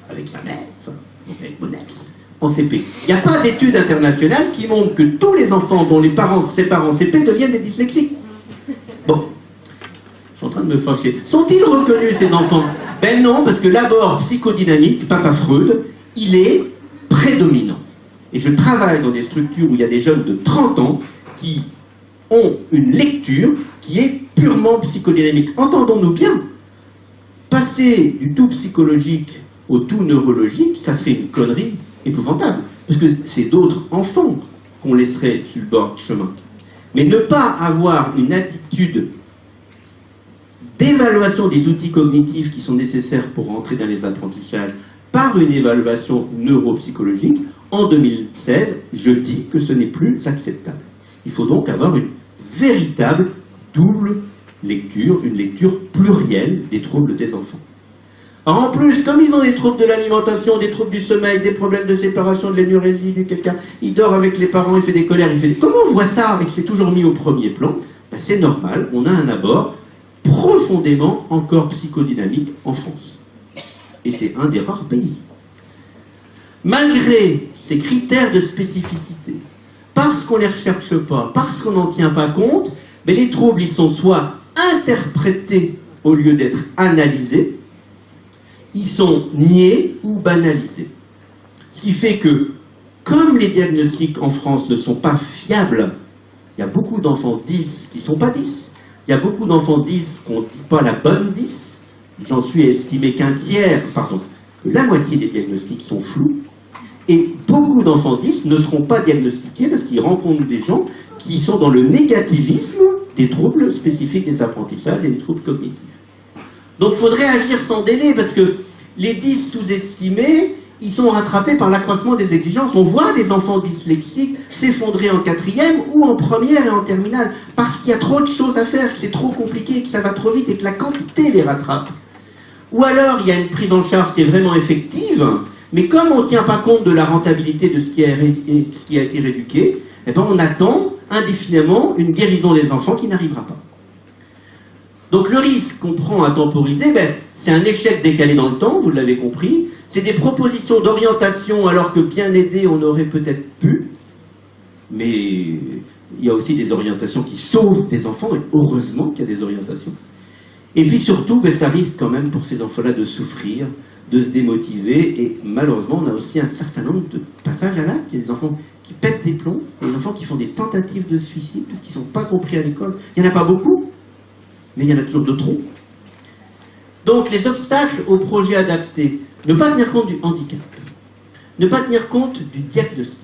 S1: avec sa mère, enfin, donc avec mon ex, en CP. Il n'y a pas d'études internationales qui montrent que tous les enfants dont les parents se séparent en CP deviennent des dyslexiques. Bon, je suis en train de me fâcher. Sont-ils reconnus, ces enfants? Ben non, parce que l'abord psychodynamique, Papa Freud, il est prédominant. Et je travaille dans des structures où il y a des jeunes de 30 ans qui ont une lecture qui est purement psychodynamique. Entendons-nous bien, passer du tout psychologique au tout neurologique, ça serait une connerie épouvantable. Parce que c'est d'autres enfants qu'on laisserait sur le bord du chemin. Mais ne pas avoir une attitude d'évaluation des outils cognitifs qui sont nécessaires pour entrer dans les apprentissages par une évaluation neuropsychologique, en 2016, je dis que ce n'est plus acceptable. Il faut donc avoir une véritable double lecture, une lecture plurielle des troubles des enfants. Alors en plus, comme ils ont des troubles de l'alimentation, des troubles du sommeil, des problèmes de séparation, de l'énurésie, du quelqu'un, il dort avec les parents, il fait des colères, il fait des... Comment on voit ça et que c'est toujours mis au premier plan? Ben, c'est normal, on a un abord profondément encore psychodynamique en France. Et c'est un des rares pays. Malgré ces critères de spécificité, parce qu'on ne les recherche pas, parce qu'on n'en tient pas compte, mais les troubles, ils sont soit interprétés au lieu d'être analysés, ils sont niés ou banalisés. Ce qui fait que, comme les diagnostics en France ne sont pas fiables, il y a beaucoup d'enfants 10 qui ne sont pas 10, il y a beaucoup d'enfants 10 qu'on ne dit pas la bonne 10, j'en suis estimé que la moitié des diagnostics sont flous, et beaucoup d'enfants 10 ne seront pas diagnostiqués parce qu'ils rencontrent des gens qui sont dans le négativisme des troubles spécifiques des apprentissages et des troubles cognitifs. Donc il faudrait agir sans délai parce que les 10 sous-estimés, ils sont rattrapés par l'accroissement des exigences. On voit des enfants dyslexiques s'effondrer en 4e ou en première et en terminale parce qu'il y a trop de choses à faire, que c'est trop compliqué, que ça va trop vite et que la quantité les rattrape. Ou alors il y a une prise en charge qui est vraiment effective, mais comme on ne tient pas compte de la rentabilité de ce qui a été rééduqué, eh ben on attend indéfiniment une guérison des enfants qui n'arrivera pas. Donc le risque qu'on prend à temporiser, ben, c'est un échec décalé dans le temps, vous l'avez compris, c'est des propositions d'orientation alors que bien aidé on aurait peut-être pu, mais il y a aussi des orientations qui sauvent des enfants, et heureusement qu'il y a des orientations. Et puis surtout, ben, ça risque quand même pour ces enfants-là de souffrir, de se démotiver, et malheureusement on a aussi un certain nombre de passages à l'acte. Il y a des enfants qui pètent des plombs, et des enfants qui font des tentatives de suicide parce qu'ils ne sont pas compris à l'école. Il n'y en a pas beaucoup, mais il y en a toujours de trop. Donc les obstacles au projet adapté, ne pas tenir compte du handicap, ne pas tenir compte du diagnostic,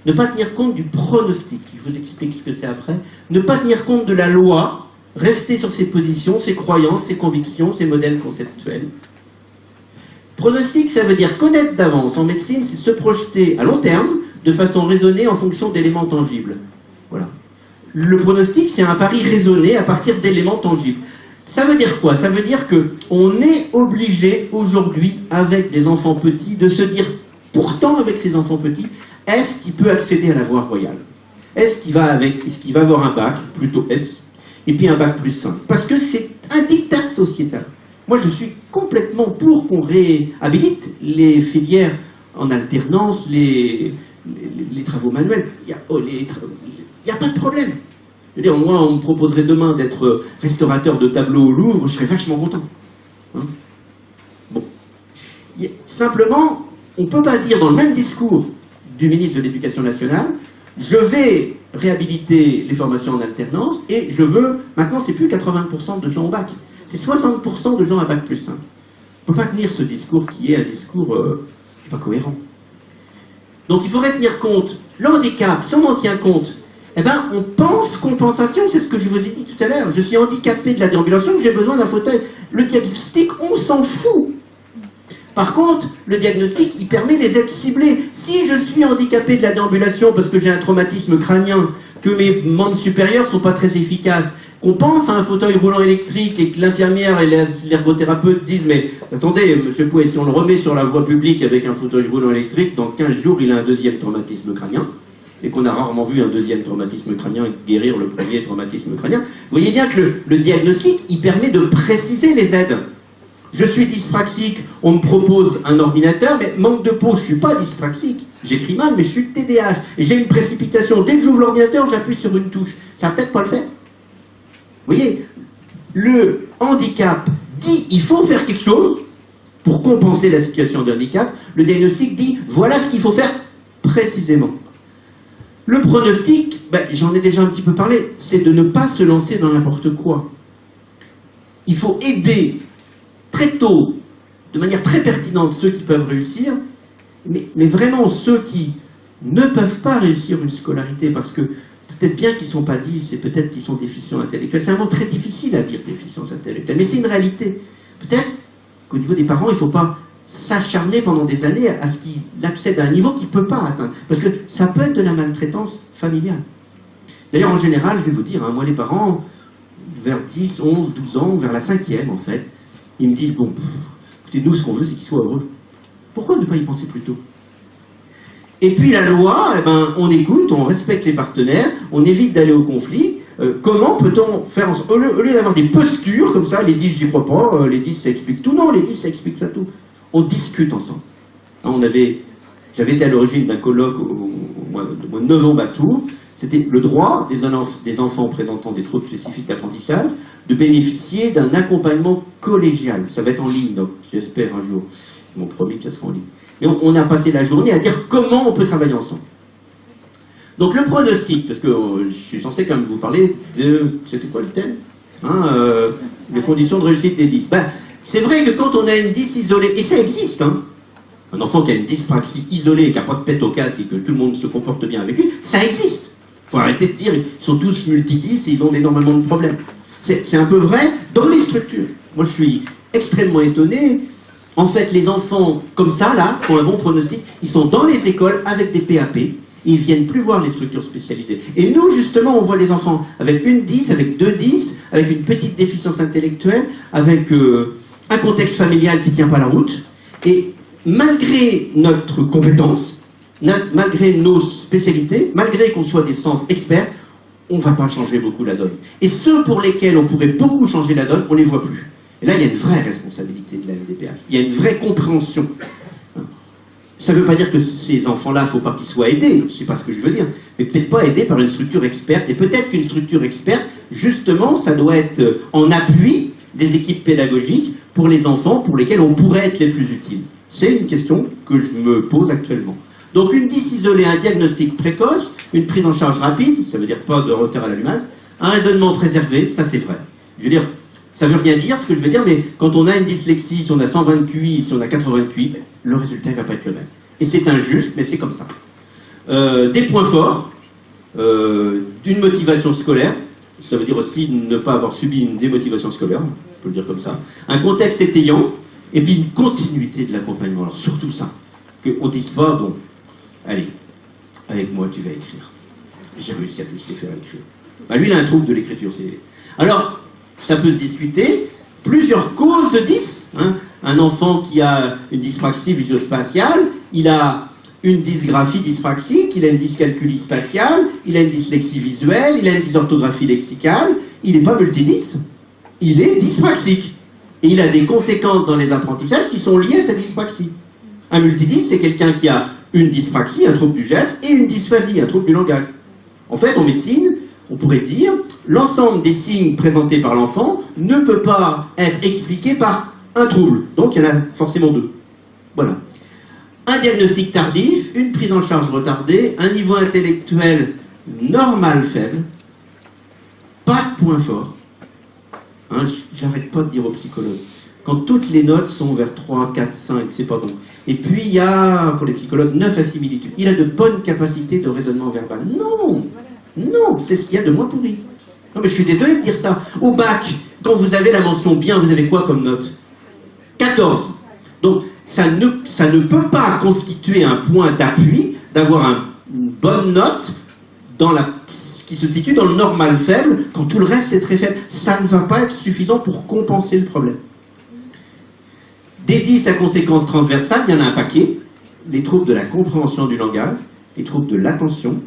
S1: ne pas tenir compte du pronostic, je vous explique ce que c'est après, ne pas tenir compte de la loi, rester sur ses positions, ses croyances, ses convictions, ses modèles conceptuels. Pronostic, ça veut dire connaître d'avance. En médecine, c'est se projeter à long terme, de façon raisonnée, en fonction d'éléments tangibles. Voilà. Le pronostic, c'est un pari raisonné à partir d'éléments tangibles. Ça veut dire quoi? Ça veut dire qu'on est obligé aujourd'hui, avec des enfants petits, de se dire, pourtant avec ces enfants petits, est-ce qu'il peut accéder à la voie royale? Est-ce qu'il va avoir un bac, plutôt S, et puis un bac plus 5? Parce que c'est un diktat sociétal. Moi, je suis complètement pour qu'on réhabilite les filières en alternance, les travaux manuels. Il n'y a pas de problème. Je veux dire, moi, on me proposerait demain d'être restaurateur de tableaux au Louvre, je serais vachement content. Hein? Bon. Simplement, on ne peut pas dire dans le même discours du ministre de l'Éducation nationale, je vais réhabiliter les formations en alternance et je veux, maintenant c'est plus 80% de gens au bac, c'est 60% de gens à bac plus 5. On ne peut pas tenir ce discours qui est un discours pas cohérent. Donc il faudrait tenir compte, le handicap, si on en tient compte, eh ben, on pense compensation, c'est ce que je vous ai dit tout à l'heure. Je suis handicapé de la déambulation, j'ai besoin d'un fauteuil. Le diagnostic, on s'en fout. Par contre, le diagnostic, il permet les aides ciblées. Si je suis handicapé de la déambulation parce que j'ai un traumatisme crânien, que mes membres supérieurs ne sont pas très efficaces, qu'on pense à un fauteuil roulant électrique et que l'infirmière et l'ergothérapeute disent « Mais attendez, monsieur Pouet, si on le remet sur la voie publique avec un fauteuil roulant électrique, dans 15 jours, il a un deuxième traumatisme crânien. » Et qu'on a rarement vu un deuxième traumatisme crânien guérir le premier traumatisme crânien. Vous voyez bien que le diagnostic, il permet de préciser les aides. Je suis dyspraxique, on me propose un ordinateur, mais manque de peau, je ne suis pas dyspraxique. J'écris mal, mais je suis TDAH. Et j'ai une précipitation. Dès que j'ouvre l'ordinateur, j'appuie sur une touche. Ça va peut-être pas le faire. Vous voyez, le handicap dit il faut faire quelque chose pour compenser la situation de handicap. Le diagnostic dit voilà ce qu'il faut faire précisément. Le pronostic, ben, j'en ai déjà un petit peu parlé, c'est de ne pas se lancer dans n'importe quoi. Il faut aider très tôt, de manière très pertinente, ceux qui peuvent réussir, mais vraiment ceux qui ne peuvent pas réussir une scolarité, parce que peut-être bien qu'ils ne sont pas 10, et peut-être qu'ils sont déficients intellectuels. C'est un mot très difficile à dire, déficience intellectuelle, mais c'est une réalité. Peut-être qu'au niveau des parents, il ne faut pas s'acharner pendant des années à ce qu'il accède à un niveau qu'il ne peut pas atteindre. Parce que ça peut être de la maltraitance familiale. D'ailleurs, en général, je vais vous dire, hein, moi les parents, vers 10, 11, 12 ans, vers la 5e en fait, ils me disent, bon, écoutez, nous ce qu'on veut c'est qu'ils soient heureux. Pourquoi ne pas y penser plus tôt? Et puis la loi, eh ben, on écoute, on respecte les partenaires, on évite d'aller au conflit. Comment peut-on faire, au lieu d'avoir des postures comme ça, les 10 j'y crois pas, les 10 ça explique tout, non, les 10 ça explique pas tout. On discute ensemble. J'avais été à l'origine d'un colloque au mois de novembre à Tours. C'était le droit des enfants présentant des troubles spécifiques d'apprentissage de bénéficier d'un accompagnement collégial. Ça va être en ligne, donc j'espère un jour. Ils m'ont promis que ça sera en ligne. Et on a passé la journée à dire comment on peut travailler ensemble. Donc le pronostic, parce que je suis censé quand même vous parler de... C'était quoi le thème les conditions de réussite des 10. Ben, c'est vrai que quand on a une 10 isolée, et ça existe, hein, un enfant qui a une dyspraxie isolée et qui n'a pas de pète au casque et que tout le monde se comporte bien avec lui, ça existe. Il faut arrêter de dire ils sont tous multi-10 et ils ont énormément de problèmes. C'est un peu vrai dans les structures. Moi je suis extrêmement étonné. En fait, les enfants comme ça, là, qui ont un bon pronostic, ils sont dans les écoles avec des PAP, et ils ne viennent plus voir les structures spécialisées. Et nous, justement, on voit les enfants avec une 10, avec 2 10, avec une petite déficience intellectuelle, avec un contexte familial qui ne tient pas la route, et malgré notre compétence, malgré nos spécialités, malgré qu'on soit des centres experts, on ne va pas changer beaucoup la donne. Et ceux pour lesquels on pourrait beaucoup changer la donne, on ne les voit plus. Et là, il y a une vraie responsabilité de la MDPH. Il y a une vraie compréhension. Ça ne veut pas dire que ces enfants-là, il ne faut pas qu'ils soient aidés, c'est pas ce que je veux dire, mais peut-être pas aidés par une structure experte. Et peut-être qu'une structure experte, justement, ça doit être en appui des équipes pédagogiques pour les enfants pour lesquels on pourrait être les plus utiles. C'est une question que je me pose actuellement. Donc une 10 isolée, un diagnostic précoce, une prise en charge rapide, ça veut dire pas de retard à l'allumage, un raisonnement préservé, ça c'est vrai. Je veux dire, ça veut rien dire ce que je veux dire, mais quand on a une dyslexie, si on a 120 QI, si on a 80 QI, le résultat ne va pas être le même. Et c'est injuste, mais c'est comme ça. Des points forts, d'une motivation scolaire, ça veut dire aussi ne pas avoir subi une démotivation scolaire, on peut le dire comme ça, un contexte étayant, et puis une continuité de l'accompagnement. Alors surtout ça, qu'on ne dise pas, bon, allez, avec moi tu vas écrire. J'ai réussi à tous les faire écrire. Bah, lui il a un trouble de l'écriture. Alors, ça peut se discuter, plusieurs causes de 10. Hein. Un enfant qui a une dyspraxie visuospatiale, il a une dysgraphie dyspraxique, il a une dyscalculie spatiale, il a une dyslexie visuelle, il a une dysorthographie lexicale, il n'est pas multidys, il est dyspraxique. Et il a des conséquences dans les apprentissages qui sont liées à cette dyspraxie. Un multidys, c'est quelqu'un qui a une dyspraxie, un trouble du geste, et une dysphasie, un trouble du langage. En fait, en médecine, on pourrait dire, l'ensemble des signes présentés par l'enfant ne peut pas être expliqué par un trouble. Donc il y en a forcément 2. Voilà. Un diagnostic tardif, une prise en charge retardée, un niveau intellectuel normal faible, pas de point fort. Hein, j'arrête pas de dire aux psychologues. Quand toutes les notes sont vers 3, 4, 5, c'est pas bon. Et puis il y a, pour les psychologues, 9 assimilitudes. Il a de bonnes capacités de raisonnement verbal. Non! Non, c'est ce qu'il y a de moins pourri. Non mais je suis désolé de dire ça. Au bac, quand vous avez la mention bien, vous avez quoi comme note? 14. Donc ça ne peut pas constituer un point d'appui d'avoir une bonne note qui se situe dans le normal faible quand tout le reste est très faible. Ça ne va pas être suffisant pour compenser le problème. Des 10 à conséquences transversales, il y en a un paquet. Les troubles de la compréhension du langage, les troubles de l'attention,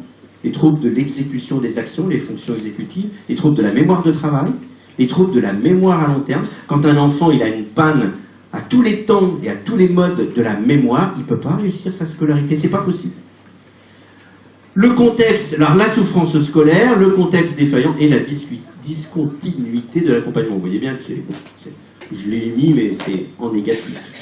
S1: les troubles de l'exécution des actions, les fonctions exécutives, les troubles de la mémoire de travail, les troubles de la mémoire à long terme. Quand un enfant il a une panne à tous les temps et à tous les modes de la mémoire, il ne peut pas réussir sa scolarité, c'est pas possible. Le contexte, alors la souffrance scolaire, le contexte défaillant et la discontinuité de l'accompagnement. Vous voyez bien que je l'ai mis, mais c'est en négatif.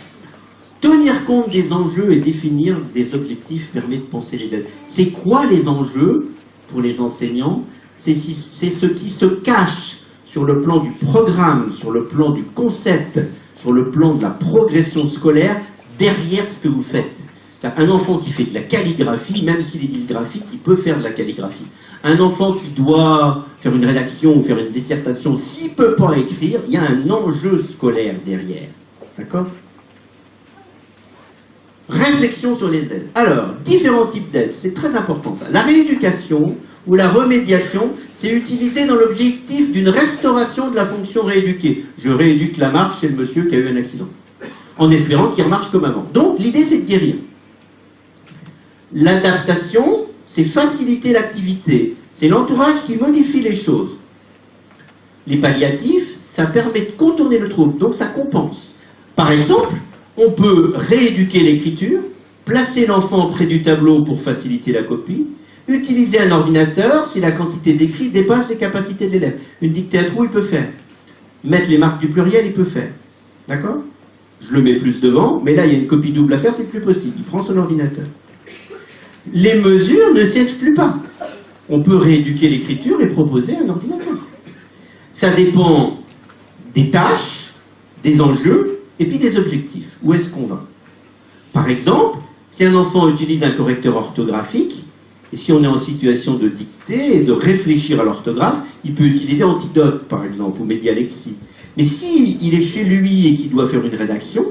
S1: Tenir compte des enjeux et définir des objectifs permet de penser les aides. C'est quoi les enjeux pour les enseignants? C'est ce qui se cache sur le plan du programme, sur le plan du concept, sur le plan de la progression scolaire, derrière ce que vous faites. Un enfant qui fait de la calligraphie, même s'il est dysgraphique, il peut faire de la calligraphie. Un enfant qui doit faire une rédaction ou faire une dissertation, s'il ne peut pas écrire, il y a un enjeu scolaire derrière. D'accord? Réflexion sur les aides. Alors, différents types d'aides, c'est très important ça. La rééducation ou la remédiation, c'est utilisé dans l'objectif d'une restauration de la fonction rééduquée. Je rééduque la marche chez le monsieur qui a eu un accident, en espérant qu'il remarche comme avant. Donc, l'idée, c'est de guérir. L'adaptation, c'est faciliter l'activité. C'est l'entourage qui modifie les choses. Les palliatifs, ça permet de contourner le trouble, donc ça compense. Par exemple, on peut rééduquer l'écriture, placer l'enfant près du tableau pour faciliter la copie, utiliser un ordinateur si la quantité d'écrit dépasse les capacités de l'élève. Une dictée à trous, il peut faire. Mettre les marques du pluriel, il peut faire. D'accord? Je le mets plus devant, mais là, il y a une copie double à faire, c'est plus possible. Il prend son ordinateur. Les mesures ne s'excluent pas. On peut rééduquer l'écriture et proposer un ordinateur. Ça dépend des tâches, des enjeux, et puis des objectifs. Où est-ce qu'on va? Par exemple, si un enfant utilise un correcteur orthographique, et si on est en situation de dicter et de réfléchir à l'orthographe, il peut utiliser Antidote, par exemple, ou Medialexie. Mais s'il est chez lui et qu'il doit faire une rédaction,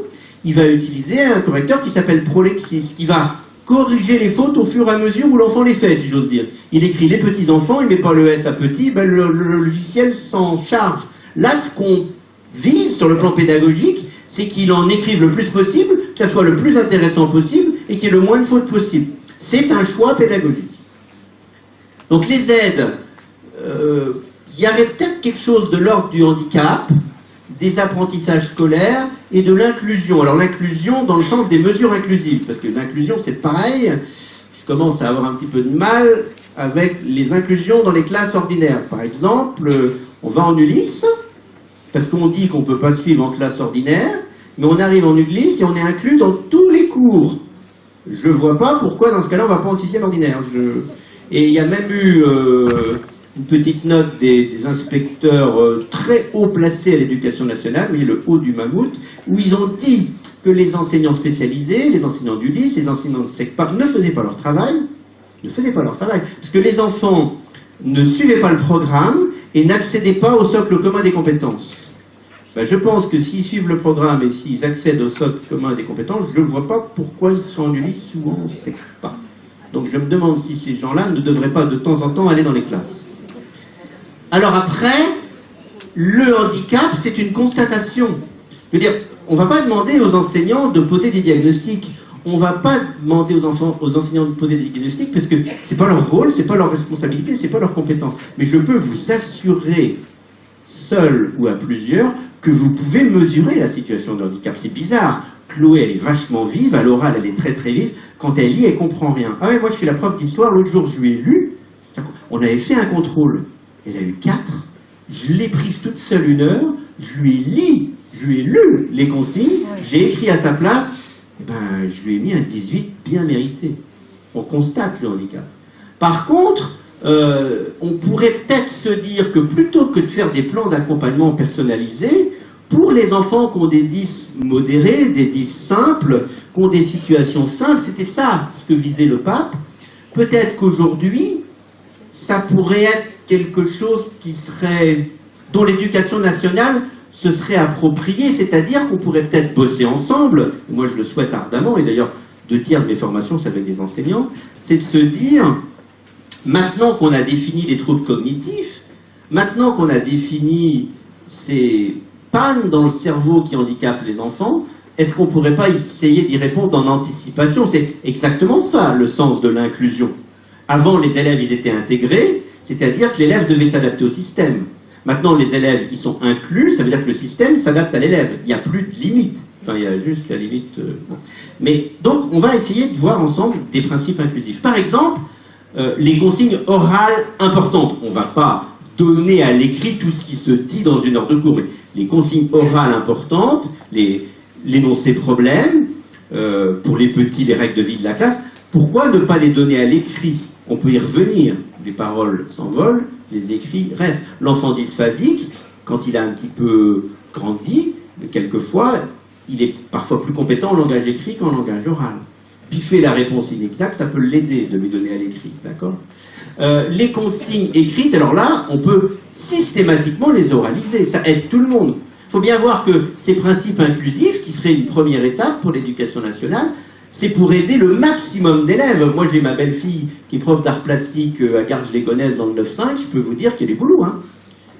S1: il va utiliser un correcteur qui s'appelle Prolexis, qui va corriger les fautes au fur et à mesure où l'enfant les fait, si j'ose dire. Il écrit les petits enfants, il ne met pas le S à petit, ben le logiciel s'en charge. Là, ce qu'on vise sur le plan pédagogique, c'est qu'il en écrive le plus possible, que ça soit le plus intéressant possible et qu'il y ait le moins de fautes possible. C'est un choix pédagogique. Donc les aides, il y avait peut-être quelque chose de l'ordre du handicap, des apprentissages scolaires et de l'inclusion. Alors l'inclusion dans le sens des mesures inclusives, parce que l'inclusion c'est pareil, je commence à avoir un petit peu de mal avec les inclusions dans les classes ordinaires. Par exemple, on va en Ulysse, parce qu'on dit qu'on ne peut pas suivre en classe ordinaire, mais on arrive en Ulysse et on est inclus dans tous les cours. Je ne vois pas pourquoi dans ce cas-là on ne va pas en 6e ordinaire. Et il y a même eu une petite note des inspecteurs très haut placés à l'éducation nationale, vous voyez le haut du mammouth, où ils ont dit que les enseignants spécialisés, les enseignants d'Ulysse, les enseignants de SECPA ne faisaient pas leur travail, parce que les enfants ne suivaient pas le programme et n'accédaient pas au socle commun des compétences. Ben, je pense que s'ils suivent le programme et s'ils accèdent au socle commun des compétences, je ne vois pas pourquoi ils sont en Ulysse ou en SECPA. Donc je me demande si ces gens-là ne devraient pas de temps en temps aller dans les classes. Alors après, le handicap, c'est une constatation. Je veux dire, on ne va pas demander aux enseignants de poser des diagnostics. On ne va pas demander aux enseignants de poser des diagnostics parce que ce n'est pas leur rôle, ce n'est pas leur responsabilité, ce n'est pas leur compétence. Mais je peux vous assurer, seul ou à plusieurs, que vous pouvez mesurer la situation de handicap. C'est bizarre. Chloé, elle est vachement vive, à l'oral, elle est très très vive. Quand elle lit, elle comprend rien. Ah ouais, moi je fais la prof d'histoire, l'autre jour je lui ai lu. On avait fait un contrôle. Elle a eu 4. Je l'ai prise toute seule 1 heure. Je lui ai lu les consignes. J'ai écrit à sa place. Et ben, je lui ai mis un 18 bien mérité. On constate le handicap. Par contre, on pourrait peut-être se dire que plutôt que de faire des plans d'accompagnement personnalisés, pour les enfants qui ont des 10 modérés, des 10 simples, qui ont des situations simples, c'était ça ce que visait le pape, peut-être qu'aujourd'hui, ça pourrait être quelque chose qui serait, dont l'éducation nationale se serait appropriée, c'est-à-dire qu'on pourrait peut-être bosser ensemble, et moi je le souhaite ardemment, et d'ailleurs 2 tiers de mes formations, ça va être des enseignants, c'est de se dire, maintenant qu'on a défini les troubles cognitifs, maintenant qu'on a défini ces pannes dans le cerveau qui handicapent les enfants, est-ce qu'on ne pourrait pas essayer d'y répondre en anticipation? C'est exactement ça, le sens de l'inclusion. Avant, les élèves, ils étaient intégrés, c'est-à-dire que l'élève devait s'adapter au système. Maintenant, les élèves, ils sont inclus, ça veut dire que le système s'adapte à l'élève. Il n'y a plus de limite. Enfin, il y a juste la limite... bon. Mais donc, on va essayer de voir ensemble des principes inclusifs. Par exemple, les consignes orales importantes. On ne va pas donner à l'écrit tout ce qui se dit dans une heure de cours. Les consignes orales importantes, l'énoncé problème, pour les petits, les règles de vie de la classe. Pourquoi ne pas les donner à l'écrit? On peut y revenir. Les paroles s'envolent, les écrits restent. L'enfant dysphasique, quand il a un petit peu grandi, quelquefois, il est parfois plus compétent en langage écrit qu'en langage oral. Piffer la réponse inexacte, ça peut l'aider de lui donner à l'écrit, d'accord? Les consignes écrites, alors là, on peut systématiquement les oraliser, ça aide tout le monde. Il faut bien voir que ces principes inclusifs, qui seraient une première étape pour l'éducation nationale, c'est pour aider le maximum d'élèves. Moi, j'ai ma belle-fille qui est prof d'art plastique à Garges-les-Gonesse dans le 9-5, je peux vous dire qu'il y a des boulots, hein.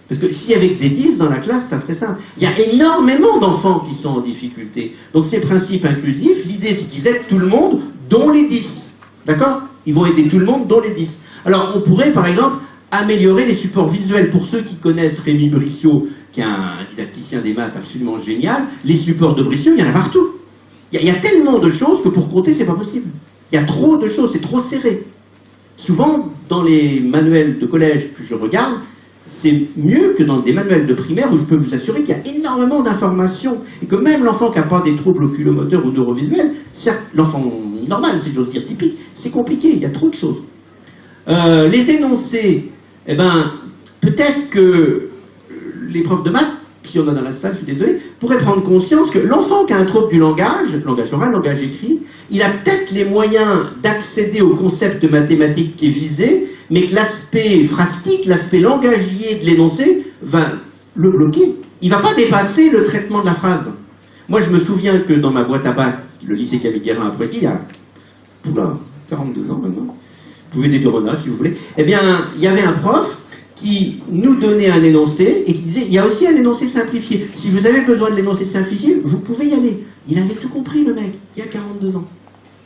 S1: Parce que s'il y avait que des 10 dans la classe, ça serait simple. Il y a énormément d'enfants qui sont en difficulté. Donc ces principes inclusifs, l'idée c'est qu'ils aident tout le monde, dont les 10. D'accord? Ils vont aider tout le monde, dont les 10. Alors on pourrait, par exemple, améliorer les supports visuels. Pour ceux qui connaissent Rémi Brissot, qui est un didacticien des maths absolument génial, les supports de Brissot, il y en a partout. Il y a tellement de choses que pour compter, c'est pas possible. Il y a trop de choses, c'est trop serré. Souvent, dans les manuels de collège que je regarde, c'est mieux que dans des manuels de primaire où je peux vous assurer qu'il y a énormément d'informations et que même l'enfant qui n'a pas des troubles oculomoteurs ou neurovisuels, certes, l'enfant normal, si j'ose dire typique, c'est compliqué, il y a trop de choses. Les énoncés, eh ben, peut-être que les profs de maths, si on en a dans la salle, je suis désolé, pourraient prendre conscience que l'enfant qui a un trouble du langage oral, langage écrit, il a peut-être les moyens d'accéder au concept de mathématiques qui est visé, mais que l'aspect phrastique, l'aspect langagier de l'énoncé va le bloquer. Il ne va pas dépasser le traitement de la phrase. Moi, je me souviens que dans ma boîte à bac, le lycée Camille-Guérin à Poitiers, il y a 42 ans maintenant, vous pouvez des Renat si vous voulez, eh bien, il y avait un prof qui nous donnait un énoncé et qui disait, il y a aussi un énoncé simplifié. Si vous avez besoin de l'énoncé simplifié, vous pouvez y aller. Il avait tout compris, le mec, il y a 42 ans.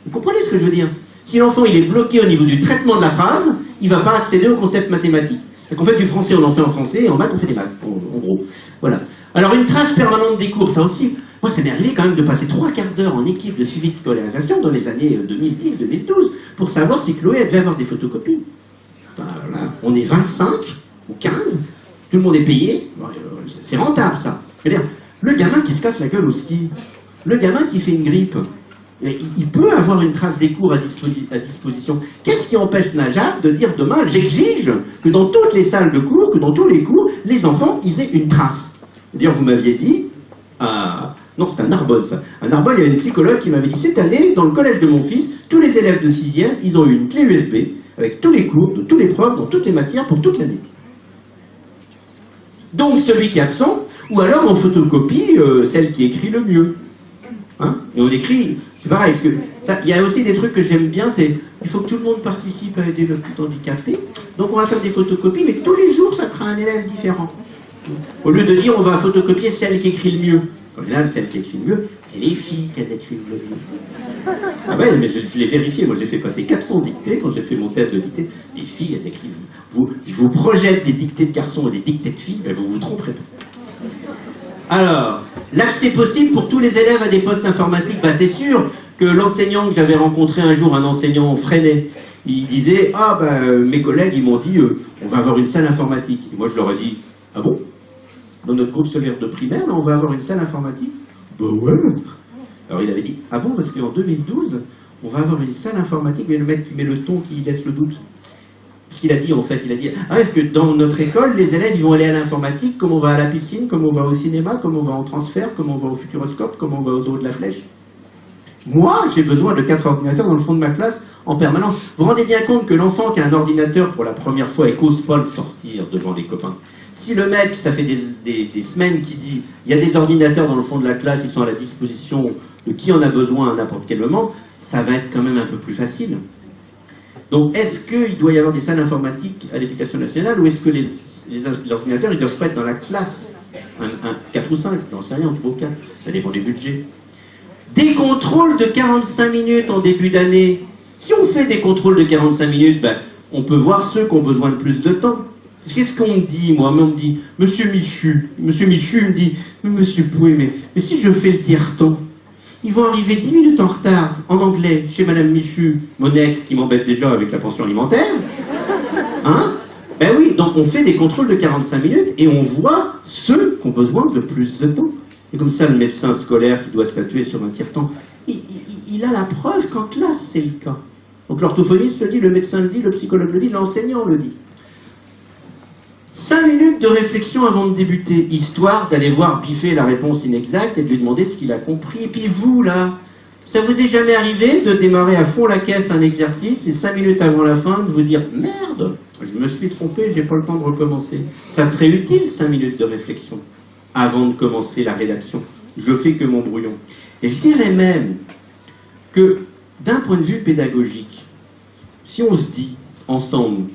S1: Vous comprenez ce que je veux dire? Si l'enfant il est bloqué au niveau du traitement de la phrase, il ne va pas accéder au concept mathématique. En fait, du français, on en fait en français, et en maths, on fait des maths, en gros. Voilà. Alors, une trace permanente des cours, ça aussi. Moi, ça m'est arrivé quand même de passer 3/4 d'heure en équipe de suivi de scolarisation dans les années 2010-2012 pour savoir si Chloé devait avoir des photocopies. Voilà. On est 25 ou 15, tout le monde est payé, c'est rentable ça. C'est-à-dire, le gamin qui se casse la gueule au ski, le gamin qui fait une grippe, il peut avoir une trace des cours à disposition. Qu'est-ce qui empêche Najat de dire demain, j'exige que dans toutes les salles de cours, que dans tous les cours, les enfants, ils aient une trace. D'ailleurs, vous m'aviez dit, non, c'est à Narbonne ça. À Narbonne, il y avait une psychologue qui m'avait dit, cette année, dans le collège de mon fils, tous les élèves de 6e, ils ont eu une clé USB avec tous les cours, de tous les profs, dans toutes les matières, pour toute l'année. Donc, celui qui est absent, ou alors on photocopie celle qui écrit le mieux. Hein? Et on écrit, c'est pareil, il y a aussi des trucs que j'aime bien, c'est il faut que tout le monde participe à aider le plus handicapé, donc on va faire des photocopies, mais tous les jours, ça sera un élève différent. Au lieu de dire on va photocopier celle qui écrit le mieux. En général, celle qui écrit le mieux, c'est les filles qui écrivent le mieux. Ah ouais, mais je l'ai vérifié, moi j'ai fait passer 400 dictées quand j'ai fait mon test de dictée. Les filles, elles écrivent. Ils vous projettent des dictées de garçons et des dictées de filles, mais vous vous tromperez pas. Alors, l'accès possible pour tous les élèves à des postes informatiques, bah c'est sûr que l'enseignant que j'avais rencontré un jour, un enseignant freiné, il disait, ah ben mes collègues ils m'ont dit, on va avoir une salle informatique. Et moi je leur ai dit, ah bon? Dans notre groupe scolaire de primaire, là, on va avoir une salle informatique? Bah ouais. Alors il avait dit, ah bon, parce qu'en 2012, on va avoir une salle informatique, mais le mec qui met le ton, qui laisse le doute. Ce qu'il a dit en fait, il a dit, ah est-ce que dans notre école, les élèves ils vont aller à l'informatique, comme on va à la piscine, comme on va au cinéma, comme on va en transfert, comme on va au futuroscope, comme on va au zoo de la flèche? Moi, j'ai besoin de 4 ordinateurs dans le fond de ma classe en permanence. Vous vous rendez bien compte que l'enfant qui a un ordinateur pour la première fois et qu'ose pas le sortir devant les copains, si le mec, ça fait des semaines qu'il dit il y a des ordinateurs dans le fond de la classe, ils sont à la disposition de qui en a besoin à n'importe quel moment, ça va être quand même un peu plus facile. Donc, est-ce qu'il doit y avoir des salles informatiques à l'éducation nationale ou est-ce que les ordinateurs, ils doivent pas être dans la classe 4 ou 5, j'en sais rien, 3 ou 4, ça dépend des budgets. Des contrôles de 45 minutes en début d'année. Si on fait des contrôles de 45 minutes, ben, on peut voir ceux qui ont besoin de plus de temps. Qu'est-ce qu'on me dit, moi? On me dit, Monsieur Michu me dit, Monsieur Pouet, mais si je fais le tiers-temps, ils vont arriver 10 minutes en retard, en anglais, chez Madame Michu, mon ex, qui m'embête déjà avec la pension alimentaire. Hein? Ben oui, donc on fait des contrôles de 45 minutes et on voit ceux qui ont besoin de plus de temps. Et comme ça, le médecin scolaire qui doit statuer sur un tiers-temps, il a la preuve qu'en classe, c'est le cas. Donc l'orthophoniste le dit, le médecin le dit, le psychologue le dit, l'enseignant le dit. 5 minutes de réflexion avant de débuter, histoire d'aller voir biffer la réponse inexacte et de lui demander ce qu'il a compris. Et puis vous, là, ça vous est jamais arrivé de démarrer à fond la caisse un exercice et 5 minutes avant la fin de vous dire « Merde, je me suis trompé, j'ai pas le temps de recommencer ». Ça serait utile, 5 minutes de réflexion avant de commencer la rédaction. Je fais que mon brouillon. Et je dirais même que, d'un point de vue pédagogique, si on se dit, ensemble,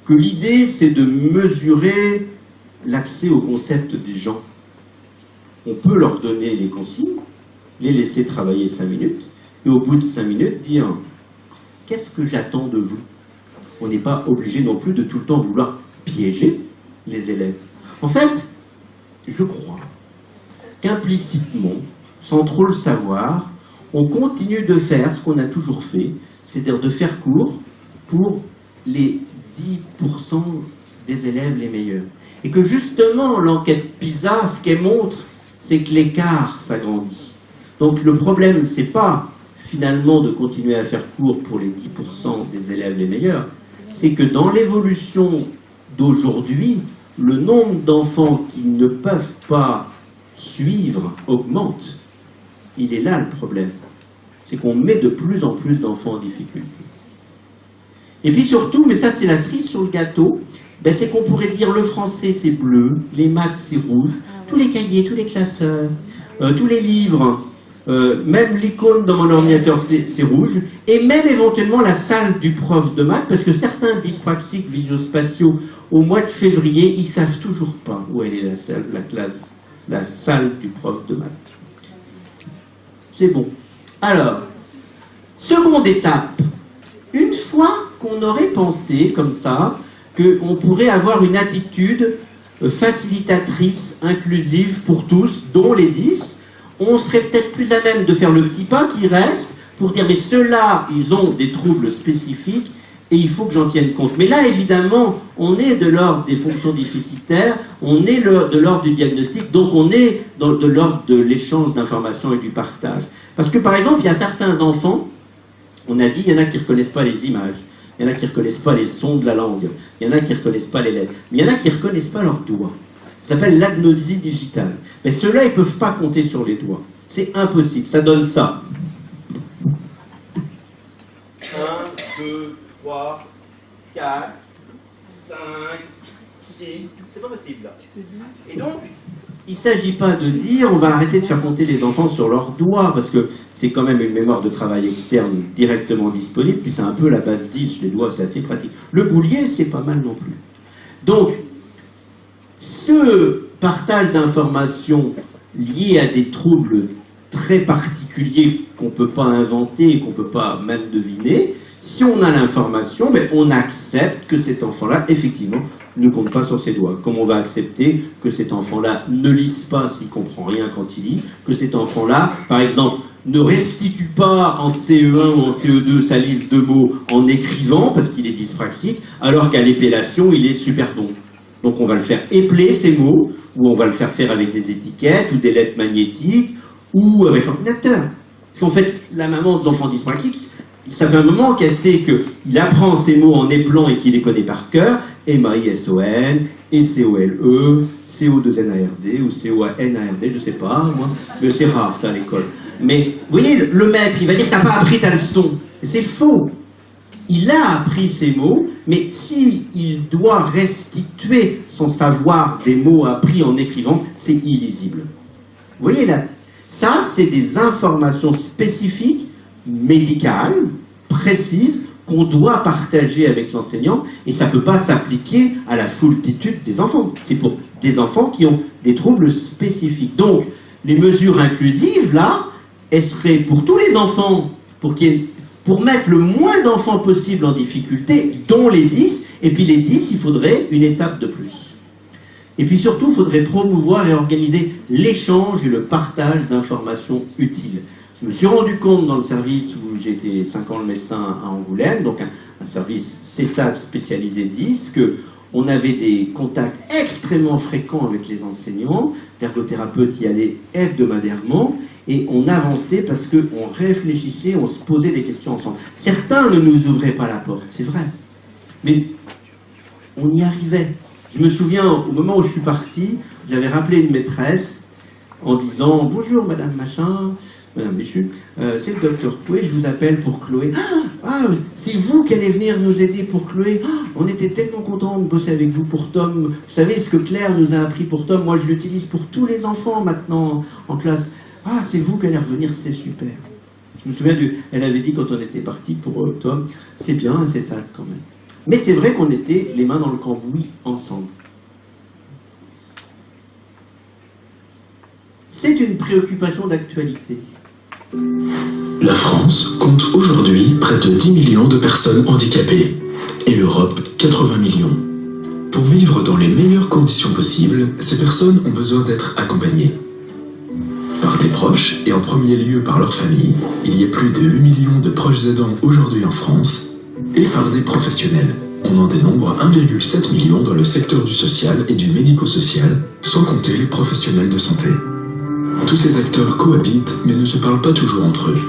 S1: que l'idée, c'est de mesurer l'accès au concept des gens, on peut leur donner les consignes, les laisser travailler 5 minutes, et au bout de 5 minutes, dire « Qu'est-ce que j'attends de vous ?» On n'est pas obligé non plus de tout le temps vouloir piéger les élèves. En fait, je crois qu'implicitement, sans trop le savoir, on continue de faire ce qu'on a toujours fait, c'est-à-dire de faire cours pour les 10% des élèves les meilleurs. Et que justement, l'enquête PISA, ce qu'elle montre, c'est que l'écart s'agrandit. Donc le problème, c'est pas finalement de continuer à faire cours pour les 10% des élèves les meilleurs, c'est que dans l'évolution d'aujourd'hui, le nombre d'enfants qui ne peuvent pas suivre augmente. Il est là le problème. C'est qu'on met de plus en plus d'enfants en difficulté. Et puis surtout, mais ça c'est la cerise sur le gâteau, ben c'est qu'on pourrait dire le français c'est bleu, les maths c'est rouge, tous les cahiers, tous les classeurs, tous les livres, même l'icône dans mon ordinateur c'est rouge, et même éventuellement la salle du prof de maths, parce que certains dyspraxiques visio-spatiaux, au mois de février, ils ne savent toujours pas où elle est la salle du prof de maths. C'est bon. Alors, seconde étape, une fois qu'on aurait pensé comme ça, qu'on pourrait avoir une attitude facilitatrice, inclusive pour tous, dont les 10, on serait peut-être plus à même de faire le petit pas qui reste pour dire mais ceux-là, ils ont des troubles spécifiques et il faut que j'en tienne compte. Mais là, évidemment, on est de l'ordre des fonctions déficitaires, on est de l'ordre du diagnostic, donc on est de l'ordre de l'échange d'informations et du partage. Parce que par exemple, il y a certains enfants, on a dit, il y en a qui ne reconnaissent pas les images, il y en a qui ne reconnaissent pas les sons de la langue, il y en a qui ne reconnaissent pas les lettres, mais il y en a qui ne reconnaissent pas leurs doigts. Ça s'appelle l'agnosie digitale. Mais ceux-là, ils ne peuvent pas compter sur les doigts. C'est impossible. Ça donne ça. 1, 2, 3, 4, 5, 6. C'est pas possible, là. Et donc, il ne s'agit pas de dire on va arrêter de faire compter les enfants sur leurs doigts, parce que c'est quand même une mémoire de travail externe directement disponible, puis c'est un peu la base 10, les doigts, c'est assez pratique. Le boulier, c'est pas mal non plus. Donc, ce partage d'informations liées à des troubles très particuliers qu'on ne peut pas inventer et qu'on ne peut pas même deviner, si on a l'information, ben on accepte que cet enfant-là, effectivement, ne compte pas sur ses doigts. Comme on va accepter que cet enfant-là ne lise pas s'il ne comprend rien quand il lit, que cet enfant-là, par exemple, ne restitue pas en CE1 ou en CE2 sa liste de mots en écrivant, parce qu'il est dyspraxique, alors qu'à l'épellation, il est super bon. Donc on va le faire épeler ces mots, ou on va le faire faire avec des étiquettes, ou des lettres magnétiques, ou avec l'ordinateur. Parce qu'en fait, la maman de l'enfant dyspraxique, ça fait un moment qu'elle sait qu'il apprend ces mots en épelant et qu'il les connaît par cœur, M-A-I-S-O-N, E-C-O-L-E, CO2NARD ou CONARD, je sais pas, moi, mais c'est rare ça à l'école. Mais vous voyez, le maître, il va dire t'as pas appris ta leçon. C'est faux. Il a appris ces mots, mais s'il doit restituer son savoir des mots appris en écrivant, c'est illisible. Vous voyez là, ça c'est des informations spécifiques, médicales, précises, qu'on doit partager avec l'enseignant, et ça ne peut pas s'appliquer à la foultitude des enfants. C'est pour des enfants qui ont des troubles spécifiques. Donc, les mesures inclusives, là, elles seraient pour tous les enfants, pour mettre le moins d'enfants possible en difficulté, dont les 10, et puis les 10, il faudrait une étape de plus. Et puis surtout, il faudrait promouvoir et organiser l'échange et le partage d'informations utiles. Je me suis rendu compte dans le service où j'étais 5 ans le médecin à Angoulême, donc un service CESAP spécialisé 10, qu'on avait des contacts extrêmement fréquents avec les enseignants, l'ergothérapeute y allait hebdomadairement, et on avançait parce qu'on réfléchissait, on se posait des questions ensemble. Certains ne nous ouvraient pas la porte, c'est vrai, mais on y arrivait. Je me souviens, au moment où je suis parti, j'avais rappelé une maîtresse en disant « Bonjour Madame Machin, Madame Béchu, c'est le docteur Coué, je vous appelle pour Chloé. Ah, c'est vous qui allez venir nous aider pour Chloé. On était tellement contents de bosser avec vous pour Tom. Vous savez ce que Claire nous a appris pour Tom, moi je l'utilise pour tous les enfants maintenant en classe. Ah, c'est vous qui allez revenir, c'est super. » Je me souviens, elle avait dit quand on était parti pour Tom, c'est bien, c'est ça quand même. Mais c'est vrai qu'on était les mains dans le cambouis ensemble. C'est une préoccupation d'actualité.
S3: La France compte aujourd'hui près de 10 millions de personnes handicapées et l'Europe 80 millions. Pour vivre dans les meilleures conditions possibles, ces personnes ont besoin d'être accompagnées. Par des proches et en premier lieu par leur famille, il y a plus de 8 millions de proches aidants aujourd'hui en France, et par des professionnels. On en dénombre 1,7 million dans le secteur du social et du médico-social, sans compter les professionnels de santé. Tous ces acteurs cohabitent mais ne se parlent pas toujours entre eux.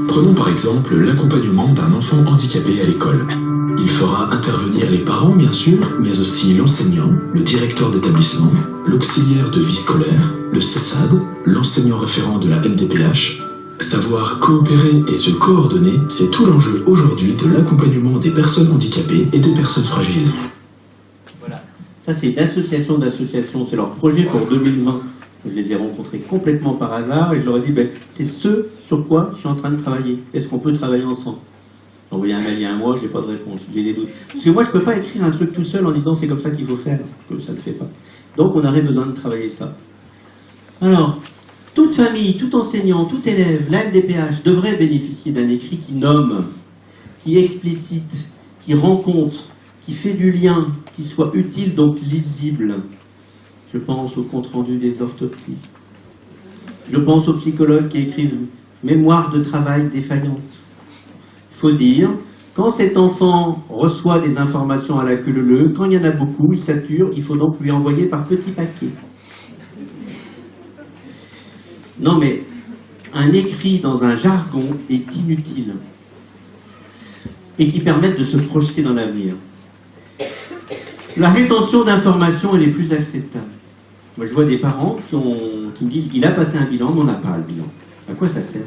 S3: Prenons par exemple l'accompagnement d'un enfant handicapé à l'école. Il fera intervenir les parents bien sûr, mais aussi l'enseignant, le directeur d'établissement, l'auxiliaire de vie scolaire, le CESAD, l'enseignant référent de la MDPH. Savoir coopérer et se coordonner, c'est tout l'enjeu aujourd'hui de l'accompagnement des personnes handicapées et des personnes fragiles.
S1: Voilà, ça c'est l'association d'associations, c'est leur projet pour 2020. Je les ai rencontrés complètement par hasard et je leur ai dit, ben, c'est ce sur quoi je suis en train de travailler. Est-ce qu'on peut travailler ensemble? J'ai envoyé un mail il y a un mois, j'ai pas de réponse, j'ai des doutes. Parce que moi je peux pas écrire un truc tout seul en disant c'est comme ça qu'il faut faire, que ça ne fait pas. Donc on aurait besoin de travailler ça. Alors, toute famille, tout enseignant, tout élève, la MDPH devrait bénéficier d'un écrit qui nomme, qui explicite, qui rend compte, qui fait du lien, qui soit utile, donc lisible. Je pense au compte-rendu des orthoptistes. Je pense aux psychologues qui écrivent « Mémoire de travail défaillante ». Il faut dire, quand cet enfant reçoit des informations à la queue leu-leu, quand il y en a beaucoup, il sature, il faut donc lui envoyer par petits paquets. Non mais, un écrit dans un jargon est inutile et qui permet de se projeter dans l'avenir. La rétention d'informations est les plus acceptable. Moi, je vois des parents qui me disent « il a passé un bilan, mais on n'a pas le bilan ». À quoi ça sert?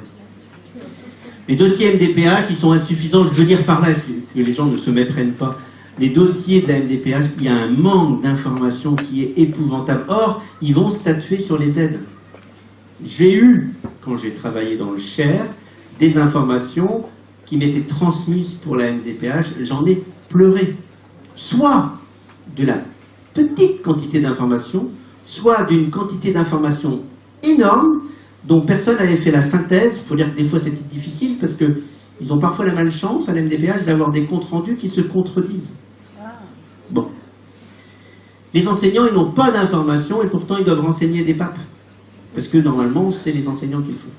S1: Les dossiers MDPH, ils sont insuffisants. Je veux dire par là que les gens ne se méprennent pas. Les dossiers de la MDPH, il y a un manque d'informations qui est épouvantable. Or, ils vont statuer sur les aides. J'ai eu, quand j'ai travaillé dans le Cher, des informations qui m'étaient transmises pour la MDPH. J'en ai pleuré. Soit de la petite quantité d'informations, soit d'une quantité d'informations énorme, dont personne n'avait fait la synthèse. Il faut dire que des fois c'était difficile, parce qu'ils ont parfois la malchance à la MDPH d'avoir des comptes rendus qui se contredisent. Bon. Les enseignants, ils n'ont pas d'informations, et pourtant ils doivent renseigner des papes. Parce que normalement, c'est les enseignants qu'il faut.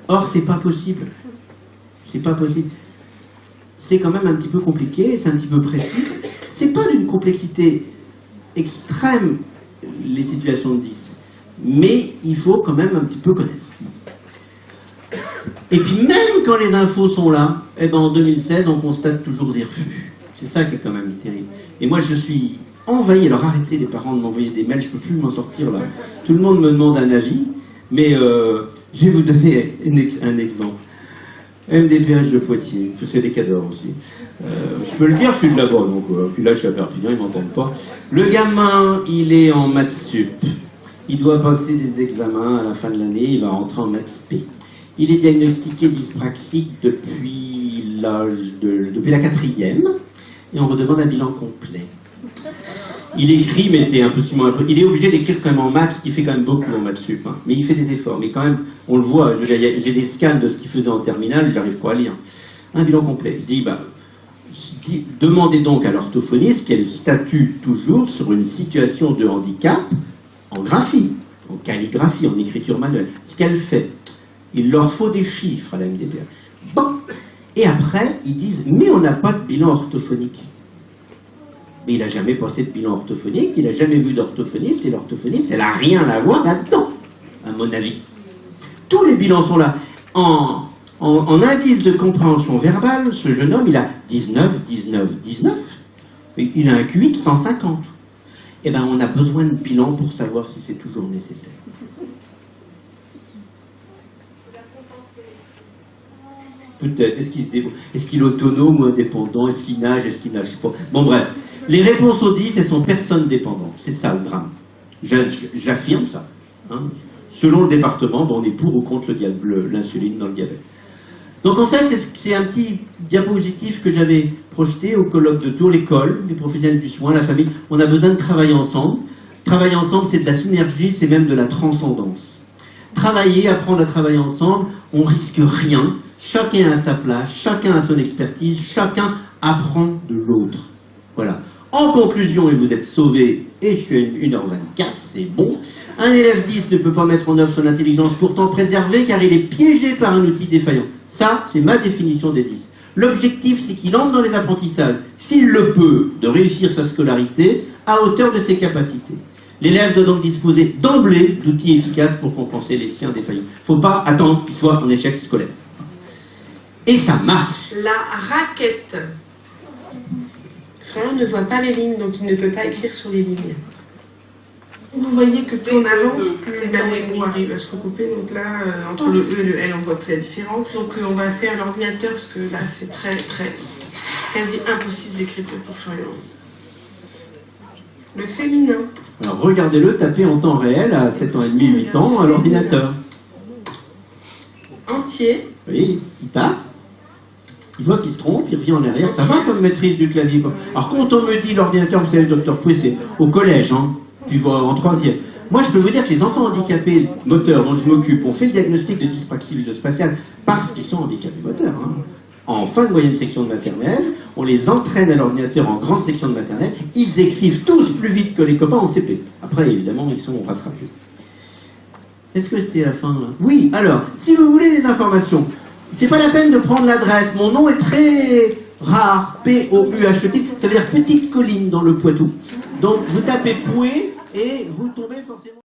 S1: Or, c'est pas possible. C'est pas possible. C'est quand même un petit peu compliqué, c'est un petit peu précis. C'est pas d'une complexité extrême, les situations de 10. Mais il faut quand même un petit peu connaître. Et puis même quand les infos sont là, eh ben en 2016, on constate toujours des refus. C'est ça qui est quand même terrible. Et moi, je suis envahi. Alors arrêtez les parents de m'envoyer des mails, je ne peux plus m'en sortir là. Tout le monde me demande un avis, mais je vais vous donner un exemple. MDPH de Poitiers, c'est des cadors aussi. Je peux le dire, je suis de là-bas, donc puis là je suis à Perpignan, ils ne m'entendent pas. Le gamin, il est en maths sup. Il doit passer des examens à la fin de l'année, il va rentrer en maths P. Il est diagnostiqué dyspraxique depuis la 4e, et on redemande un bilan complet. Il écrit, mais c'est impossible. Il est obligé d'écrire quand même en maths, ce qui fait quand même beaucoup en maths sup. Hein. Mais il fait des efforts. Mais quand même, on le voit, j'ai des scans de ce qu'il faisait en terminale, j'arrive pas à lire. Un bilan complet. Je dis, demandez donc à l'orthophoniste qu'elle statue toujours sur une situation de handicap en graphie, en calligraphie, en écriture manuelle. Ce qu'elle fait, il leur faut des chiffres à la MDPH. Bon. Et après, ils disent, mais on n'a pas de bilan orthophonique. Mais il n'a jamais passé de bilan orthophonique, il n'a jamais vu d'orthophoniste, et l'orthophoniste, elle n'a rien à voir là-dedans, à mon avis. Tous les bilans sont là. En indice de compréhension verbale, ce jeune homme, il a 19, 19, 19. Et il a un QI de 150. Eh bien, on a besoin de bilan pour savoir si c'est toujours nécessaire. Peut-être. Est-ce qu'il est autonome ou indépendant? Est-ce qu'il nage? Est-ce qu'il nage pas? Bon, bref. Les réponses aux 10, elles sont personnes dépendantes. C'est ça le drame. J'affirme ça. Hein. Selon le département, on est pour ou contre l'insuline dans le diabète. Donc en fait, c'est un petit diapositif que j'avais projeté au colloque de Tours, l'école, les professionnels du soin, la famille. On a besoin de travailler ensemble. Travailler ensemble, c'est de la synergie, c'est même de la transcendance. Travailler, apprendre à travailler ensemble, on risque rien. Chacun a sa place, chacun a son expertise, chacun apprend de l'autre. Voilà. En conclusion, et vous êtes sauvés, et je suis à 1h24, c'est bon, un élève 10 ne peut pas mettre en œuvre son intelligence pourtant préservée car il est piégé par un outil défaillant. Ça, c'est ma définition des 10. L'objectif, c'est qu'il entre dans les apprentissages, s'il le peut, de réussir sa scolarité à hauteur de ses capacités. L'élève doit donc disposer d'emblée d'outils efficaces pour compenser les siens défaillants. Il ne faut pas attendre qu'il soit en échec scolaire. Et ça marche.
S4: La raquette. Florian ne voit pas les lignes, donc il ne peut pas écrire sur les lignes. Vous voyez que plus on avance, plus la ligne arrive à se recouper. Donc là, entre le E et le L, on voit plus la différence. Donc on va faire l'ordinateur, parce que là, c'est quasi impossible d'écriture pour Florian. Le féminin.
S1: Alors regardez-le taper en temps réel à 7 ans et demi, 8 ans à l'ordinateur.
S4: Entier.
S1: Oui, il tape. Il voit qu'il se trompe, il revient en arrière. Ça va comme maîtrise du clavier, quoi. Alors quand on me dit l'ordinateur, vous savez, le docteur Pouet, c'est au collège, hein, puis en 3e. Moi, je peux vous dire que les enfants handicapés moteurs dont je m'occupe, on fait le diagnostic de dyspraxie visuospatiale parce qu'ils sont handicapés moteurs. Hein. En fin de moyenne section de maternelle, on les entraîne à l'ordinateur en grande section de maternelle. Ils écrivent tous plus vite que les copains en CP. Après, évidemment, ils sont rattrapés. Est-ce que c'est la fin là? Oui, alors, si vous voulez des informations, c'est pas la peine de prendre l'adresse. Mon nom est très rare, P-O-U-H-E-T, ça veut dire petite colline dans le Poitou. Donc, vous tapez Pouet et vous tombez forcément...